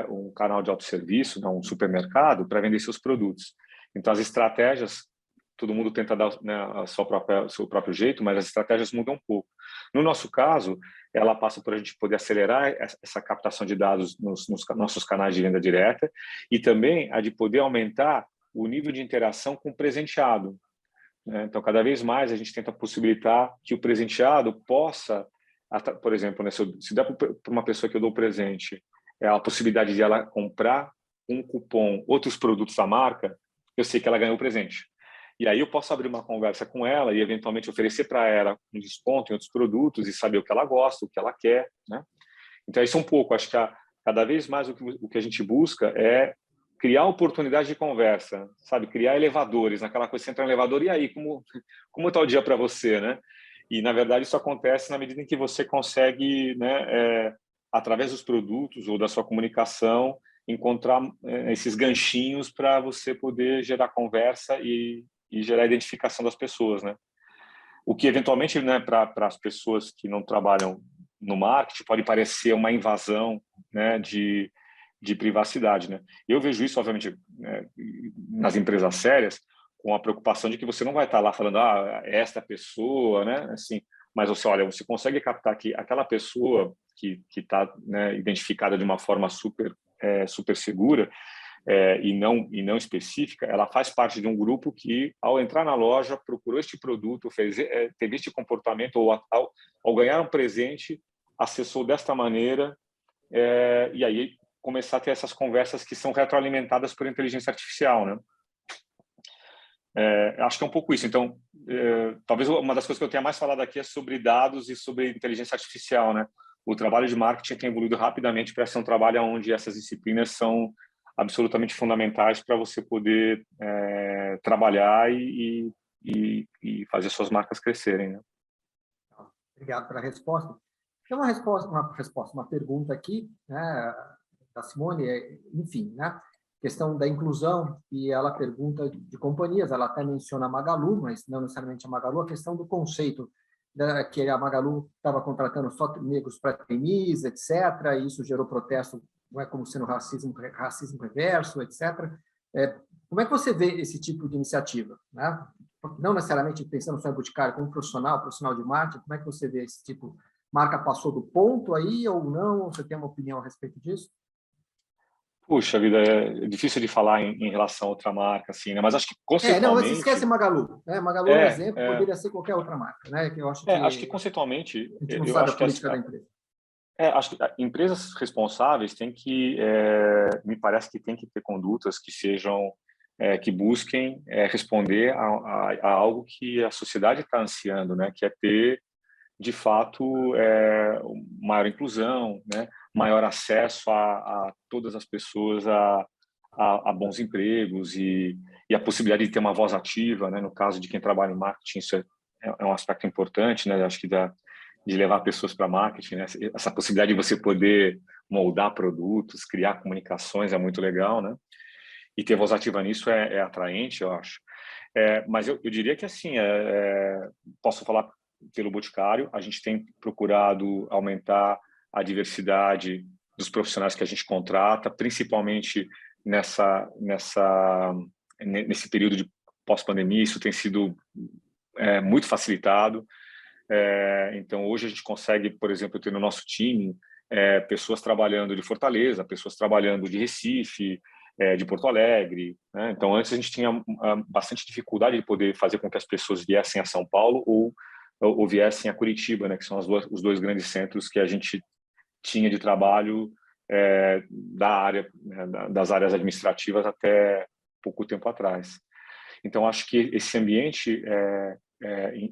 um canal de autosserviço, um supermercado, para vender seus produtos. Então, as estratégias, todo mundo tenta dar, né, o seu próprio jeito, mas as estratégias mudam um pouco. No nosso caso, ela passa por a gente poder acelerar essa captação de dados nos nossos canais de venda direta e também a de poder aumentar o nível de interação com o presenteado. Então, cada vez mais a gente tenta possibilitar que o presenteado possa, por exemplo, né, se der para uma pessoa que eu dou presente a possibilidade de ela comprar um cupom, outros produtos da marca, eu sei que ela ganhou o presente. E aí eu posso abrir uma conversa com ela e eventualmente oferecer para ela um desconto em outros produtos e saber o que ela gosta, o que ela quer, né? Então, isso é um pouco, acho que cada vez mais o que a gente busca é criar oportunidade de conversa, sabe? Criar elevadores, naquela coisa, você entra no elevador, e aí, como está o dia para você, né? E, na verdade, isso acontece na medida em que você consegue, né, através dos produtos ou da sua comunicação, encontrar esses ganchinhos para você poder gerar conversa e gerar identificação das pessoas, né? O que, eventualmente, né, para as pessoas que não trabalham no marketing, pode parecer uma invasão, né, de privacidade, né? Eu vejo isso, obviamente, nas empresas sérias, com a preocupação de que você não vai estar lá falando, esta pessoa, né? Assim, mas você, olha, você consegue captar que aquela pessoa que está, né, identificada de uma forma super segura e não específica, ela faz parte de um grupo que, ao entrar na loja, procurou este produto, teve este comportamento, ou ao ganhar um presente, acessou desta maneira, e aí começar a ter essas conversas que são retroalimentadas por inteligência artificial, né? Acho que é um pouco isso. Então, talvez uma das coisas que eu tenha mais falado aqui é sobre dados e sobre inteligência artificial, né? O trabalho de marketing tem evoluído rapidamente para ser um trabalho onde essas disciplinas são absolutamente fundamentais para você poder trabalhar e fazer suas marcas crescerem, né? Obrigado pela resposta. Tem uma pergunta aqui, né, da Simone, enfim, né? Questão da inclusão, e ela pergunta de companhias, ela até menciona a Magalu, mas não necessariamente a Magalu, a questão do conceito, que a Magalu estava contratando só negros para trainees, etc., e isso gerou protesto, não é como sendo racismo reverso, etc. Como é que você vê esse tipo de iniciativa, né? Não necessariamente pensando só em Boticário, como profissional de marketing, como é que você vê esse tipo? Marca passou do ponto aí ou não? Você tem uma opinião a respeito disso? Puxa vida, é difícil de falar em relação a outra marca, assim, né? Mas acho que Não, você esquece conceitualmente... Magalu. Né? Magalu é um exemplo, poderia ser qualquer outra marca, né? Que eu acho acho que que conceitualmente, a gente não eu sabe a acho que política da empresa. acho que empresas responsáveis têm que, me parece que tem que ter condutas que sejam, que busquem responder a algo que a sociedade está ansiando, né? Que é ter, de fato, maior inclusão, né? Maior acesso a todas as pessoas a bons empregos e a possibilidade de ter uma voz ativa, né? No caso de quem trabalha em marketing, isso é um aspecto importante, né? Acho que de levar pessoas para marketing, né? Essa possibilidade de você poder moldar produtos, criar comunicações é muito legal, né? E ter voz ativa nisso é atraente, eu acho. Mas eu diria que, assim, posso falar pelo Boticário, a gente tem procurado aumentar a diversidade dos profissionais que a gente contrata, principalmente nesse período de pós-pandemia. Isso tem sido muito facilitado. Então, hoje a gente consegue, por exemplo, ter no nosso time pessoas trabalhando de Fortaleza, pessoas trabalhando de Recife, de Porto Alegre, né? Então, antes a gente tinha bastante dificuldade de poder fazer com que as pessoas viessem a São Paulo ou viessem a Curitiba, né? Que são os dois grandes centros que a gente tinha de trabalho da área, né, das áreas administrativas até pouco tempo atrás. Então, acho que esse ambiente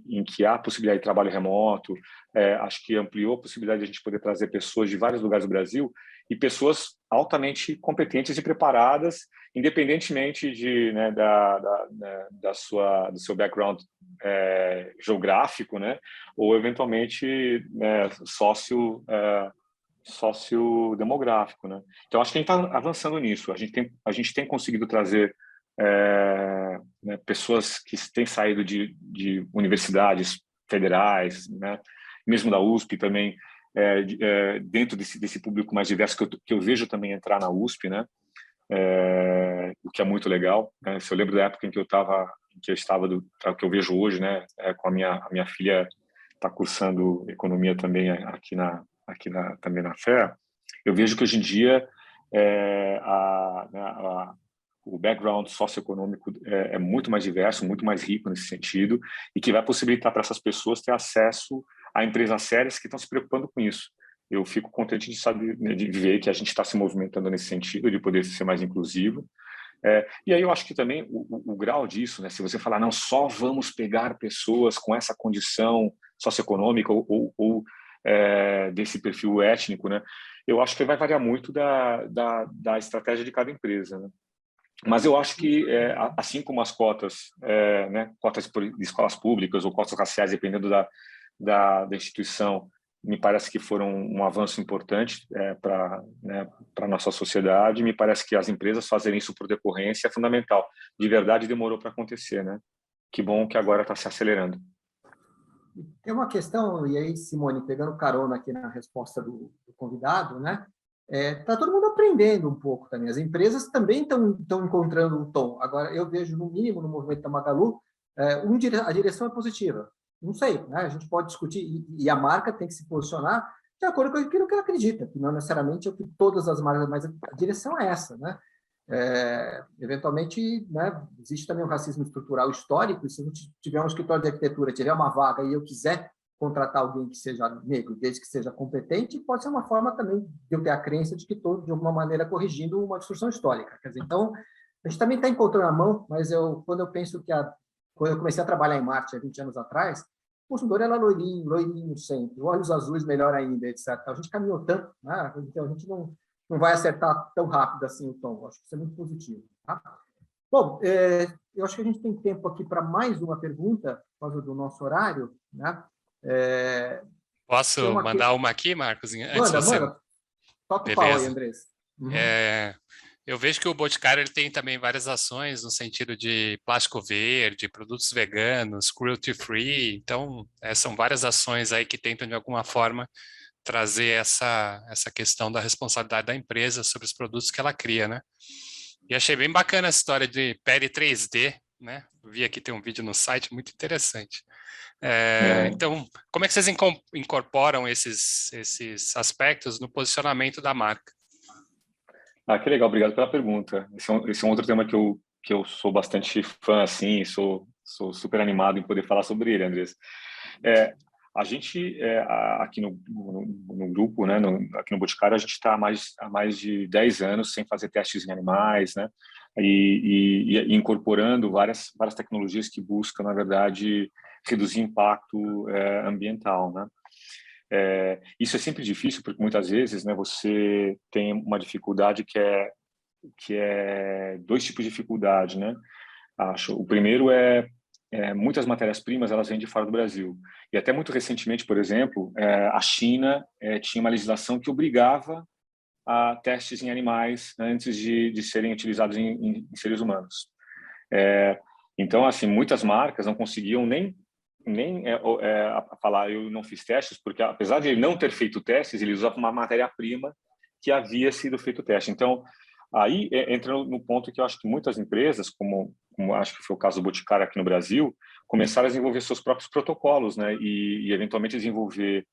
em que há possibilidade de trabalho remoto, acho que ampliou a possibilidade de a gente poder trazer pessoas de vários lugares do Brasil e pessoas altamente competentes e preparadas, independentemente né, do seu background geográfico, né, ou eventualmente né, sociodemográfico, né? Então, acho que a gente está avançando nisso. A gente tem conseguido trazer né, pessoas que têm saído de universidades federais, né, mesmo da USP também, dentro desse público mais diverso que eu vejo também entrar na USP, né, o que é muito legal. Né? Se eu lembro da época em que eu estava que eu vejo hoje, né, com a minha filha está cursando economia também também na FEA, eu vejo que hoje em dia o background socioeconômico é muito mais diverso, muito mais rico nesse sentido, e que vai possibilitar para essas pessoas ter acesso a empresas sérias que estão se preocupando com isso. Eu fico contente de saber, né, de ver que a gente está se movimentando nesse sentido, de poder ser mais inclusivo. E aí eu acho que também o grau disso, né, se você falar, não, só vamos pegar pessoas com essa condição socioeconômica ou desse perfil étnico, né, eu acho que vai variar muito da estratégia de cada empresa, né? Mas eu acho que, assim como as cotas, né, cotas de escolas públicas ou cotas raciais, dependendo da instituição, me parece que foram um avanço importante para a nossa sociedade. Me parece que as empresas fazerem isso por decorrência é fundamental. De verdade, demorou para acontecer, né? Que bom que agora está se acelerando. Tem uma questão, e aí, Simone, pegando carona aqui na resposta do convidado, né? Tá todo mundo aprendendo um pouco também. As empresas também estão encontrando um tom. Agora, eu vejo, no mínimo, no movimento da Magalu, a direção é positiva. Não sei, né? A gente pode discutir, e a marca tem que se posicionar de acordo com aquilo que ela acredita, que não necessariamente é o que todas as marcas, mas a direção é essa, né? Eventualmente, né, existe também um racismo estrutural histórico, e se a gente tiver um escritório de arquitetura, tiver uma vaga e eu quiser contratar alguém que seja negro, desde que seja competente, pode ser uma forma também de eu ter a crença de que estou, de alguma maneira, corrigindo uma distorção histórica. Quer dizer, então, a gente também está encontrando a mão, mas quando eu penso quando eu comecei a trabalhar em marketing há 20 anos atrás, o consumidor era loirinho sempre, olhos azuis melhor ainda, etc. A gente caminhou tanto, né? Então a gente não vai acertar tão rápido assim o tom. Acho que isso é muito positivo. Tá? Bom, eu acho que a gente tem tempo aqui para mais uma pergunta, por causa do nosso horário, né? Posso mandar uma aqui, Marcos? Antes Manda. Toca o pau aí, Andrés. Uhum. Eu vejo que o Boticário ele tem também várias ações no sentido de plástico verde, produtos veganos, cruelty free. Então, são várias ações aí que tentam, de alguma forma, trazer essa questão da responsabilidade da empresa sobre os produtos que ela cria, né? E achei bem bacana essa história de pele 3D, né? Vi aqui, tem um vídeo no site muito interessante. Então, como é que vocês incorporam esses aspectos no posicionamento da marca? Que legal, obrigado pela pergunta. Esse é um outro tema que eu sou bastante fã, assim, sou super animado em poder falar sobre ele, Andrés. A gente, aqui no grupo, né, aqui no Boticário, a gente está há mais de 10 anos sem fazer testes em animais, né, e incorporando várias tecnologias que buscam, na verdade, reduzir impacto ambiental, né. Isso é sempre difícil, porque muitas vezes, né, você tem uma dificuldade que é dois tipos de dificuldade, né, acho. O primeiro muitas matérias-primas elas vêm de fora do Brasil. E até muito recentemente, por exemplo, a China tinha uma legislação que obrigava a testes em animais antes de serem utilizados em seres humanos. Então, assim, muitas marcas não conseguiam nem falar eu não fiz testes, porque apesar de ele não ter feito testes, ele usava uma matéria-prima que havia sido feito teste. Então, aí entra no ponto que eu acho que muitas empresas, como acho que foi o caso do Boticário aqui no Brasil, começaram a desenvolver seus próprios protocolos, né? E eventualmente desenvolver,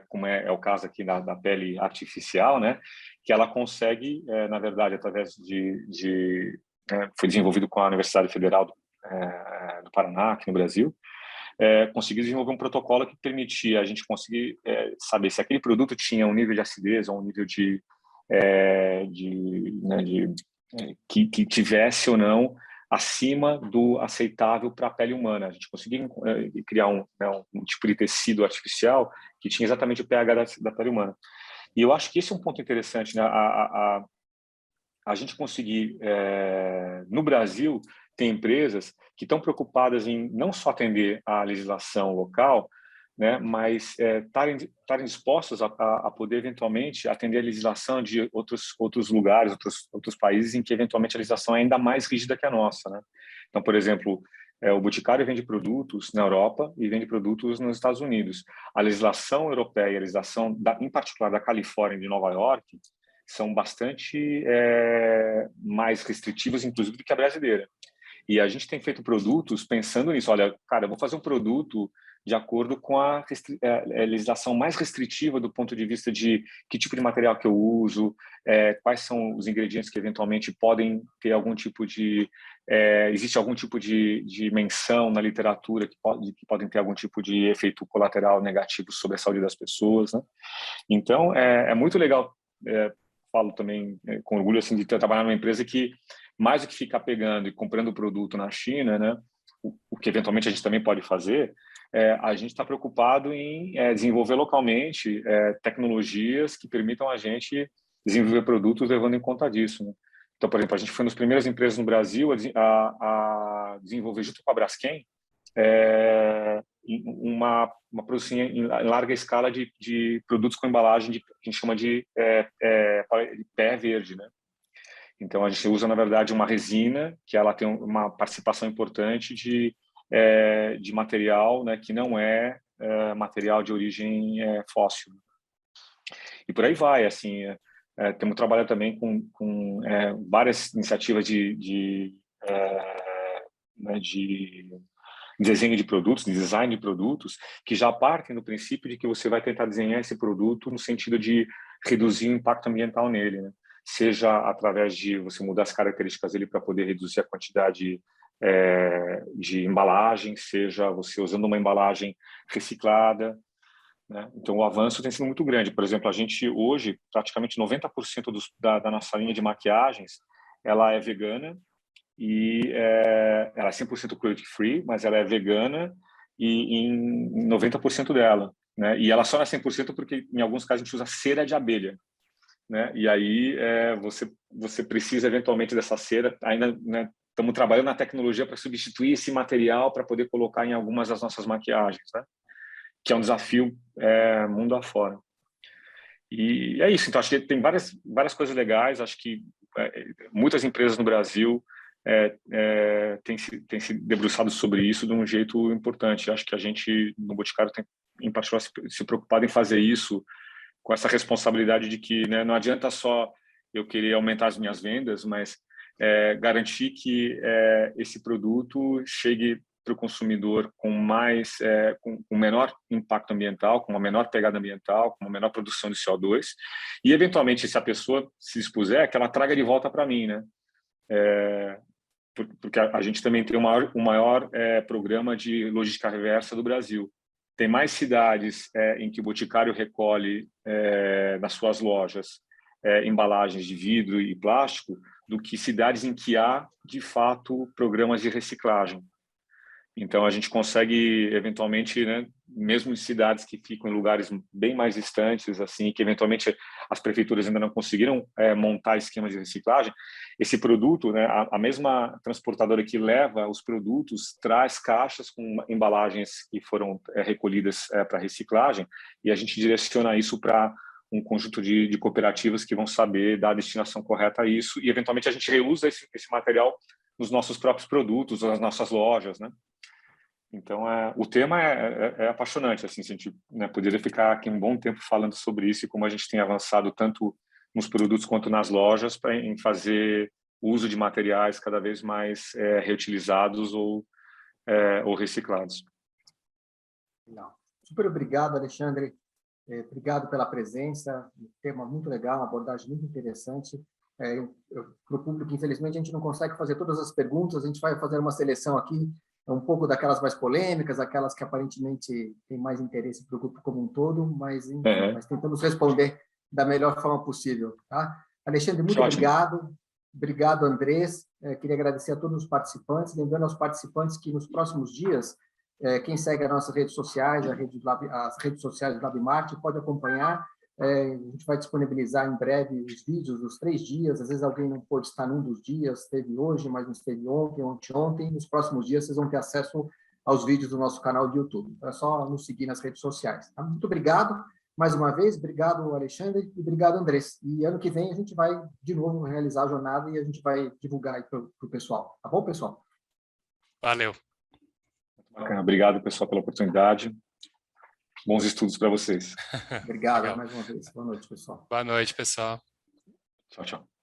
como é o caso aqui da pele artificial, né? que ela consegue, na verdade, através foi desenvolvido com a Universidade Federal do Paraná, aqui no Brasil, conseguiu desenvolver um protocolo que permitia a gente conseguir saber se aquele produto tinha um nível de acidez ou um nível que tivesse ou não acima do aceitável para a pele humana. A gente conseguia criar um tipo de tecido artificial que tinha exatamente o pH da pele humana. E eu acho que esse é um ponto interessante, né? A gente conseguir, no Brasil, ter empresas que estão preocupadas em não só atender a legislação local, né, mas estarem dispostas a poder, eventualmente, atender a legislação de outros lugares, outros países em que, eventualmente, a legislação é ainda mais rígida que a nossa, né? Então, por exemplo, o Boticário vende produtos na Europa e vende produtos nos Estados Unidos. A legislação europeia, a legislação, em particular, da Califórnia e de Nova York, são bastante mais restritivas, inclusive, do que a brasileira. E a gente tem feito produtos pensando nisso. Olha, cara, eu vou fazer um produto de acordo com a legislação mais restritiva do ponto de vista de que tipo de material que eu uso, quais são os ingredientes que eventualmente podem ter algum tipo de... existe algum tipo de menção na literatura que podem ter algum tipo de efeito colateral negativo sobre a saúde das pessoas, né? Então, é muito legal. Falo também com orgulho assim, de trabalhar numa empresa que, mais do que ficar pegando e comprando produto na China, né, o que eventualmente a gente também pode fazer, a gente está preocupado em desenvolver localmente tecnologias que permitam a gente desenvolver produtos levando em conta disso, né? Então, por exemplo, a gente foi uma das primeiras empresas no Brasil a desenvolver, junto com a Braskem, uma produção em larga escala de produtos com embalagem que a gente chama de pé verde, né? Então, a gente usa, na verdade, uma resina que ela tem uma participação importante de material, né, que não é material de origem fóssil. E por aí vai, assim, temos trabalhado também com várias iniciativas de desenho de produtos, de design de produtos, que já partem do princípio de que você vai tentar desenhar esse produto no sentido de reduzir o impacto ambiental nele, né? Seja através de você mudar as características dele para poder reduzir a quantidade de embalagem, seja você usando uma embalagem reciclada, né? Então, o avanço tem sido muito grande. Por exemplo, a gente hoje, praticamente 90% da nossa linha de maquiagens, ela é vegana, e ela é 100% cruelty-free, mas ela é vegana e em 90% dela, né? E ela só é 100% porque, em alguns casos, a gente usa cera de abelha, né? E aí você precisa, eventualmente, dessa cera. Ainda, né, estamos trabalhando na tecnologia para substituir esse material para poder colocar em algumas das nossas maquiagens, né? Que é um desafio mundo afora. E é isso. Então, acho que tem várias coisas legais. Acho que muitas empresas no Brasil tem se debruçado sobre isso de um jeito importante. Acho que a gente, no Boticário, tem, em particular, se preocupado em fazer isso com essa responsabilidade de que, né, não adianta só eu querer aumentar as minhas vendas, mas garantir que esse produto chegue para o consumidor com menor impacto ambiental, com uma menor pegada ambiental, com uma menor produção de CO2 e, eventualmente, se a pessoa se dispuser, que ela traga de volta para mim, né? Porque a gente também tem o maior programa de logística reversa do Brasil. Tem mais cidades em que o Boticário recolhe nas suas lojas embalagens de vidro e plástico do que cidades em que há, de fato, programas de reciclagem. Então, a gente consegue, eventualmente, né, mesmo em cidades que ficam em lugares bem mais distantes, assim, que eventualmente as prefeituras ainda não conseguiram montar esquemas de reciclagem, esse produto, né, a mesma transportadora que leva os produtos traz caixas com embalagens que foram recolhidas para reciclagem e a gente direciona isso para um conjunto de cooperativas que vão saber dar a destinação correta a isso e, eventualmente, a gente reusa esse material nos nossos próprios produtos, nas nossas lojas, né? Então, o tema é apaixonante, assim, se a gente, né, poderia ficar aqui um bom tempo falando sobre isso e como a gente tem avançado tanto nos produtos quanto nas lojas em fazer uso de materiais cada vez mais reutilizados ou reciclados. Legal. Super obrigado, Alexandre. Obrigado pela presença, um tema muito legal, uma abordagem muito interessante. Para o público, infelizmente, a gente não consegue fazer todas as perguntas, a gente vai fazer uma seleção aqui, um pouco daquelas mais polêmicas, aquelas que aparentemente têm mais interesse para o grupo como um todo, mas, enfim, mas tentamos responder da melhor forma possível. Tá? Alexandre, muito obrigado. Obrigado, Andrés. Queria agradecer a todos os participantes, lembrando aos participantes que nos próximos dias, quem segue as nossas redes sociais, as redes sociais do LabMart, pode acompanhar. A gente vai disponibilizar em breve os vídeos dos 3 dias. Às vezes alguém não pôde estar num dos dias, esteve hoje, mas não esteve ontem, ontem. Nos próximos dias vocês vão ter acesso aos vídeos do nosso canal de YouTube. Então, é só nos seguir nas redes sociais. Tá? Muito obrigado mais uma vez. Obrigado, Alexandre, e obrigado, Andrés. E ano que vem a gente vai de novo realizar a jornada e a gente vai divulgar para o pessoal. Tá bom, pessoal? Valeu. Bacana. Obrigado, pessoal, pela oportunidade. Bons estudos para vocês. Obrigado mais uma vez. Boa noite, pessoal. Boa noite, pessoal. Tchau, tchau.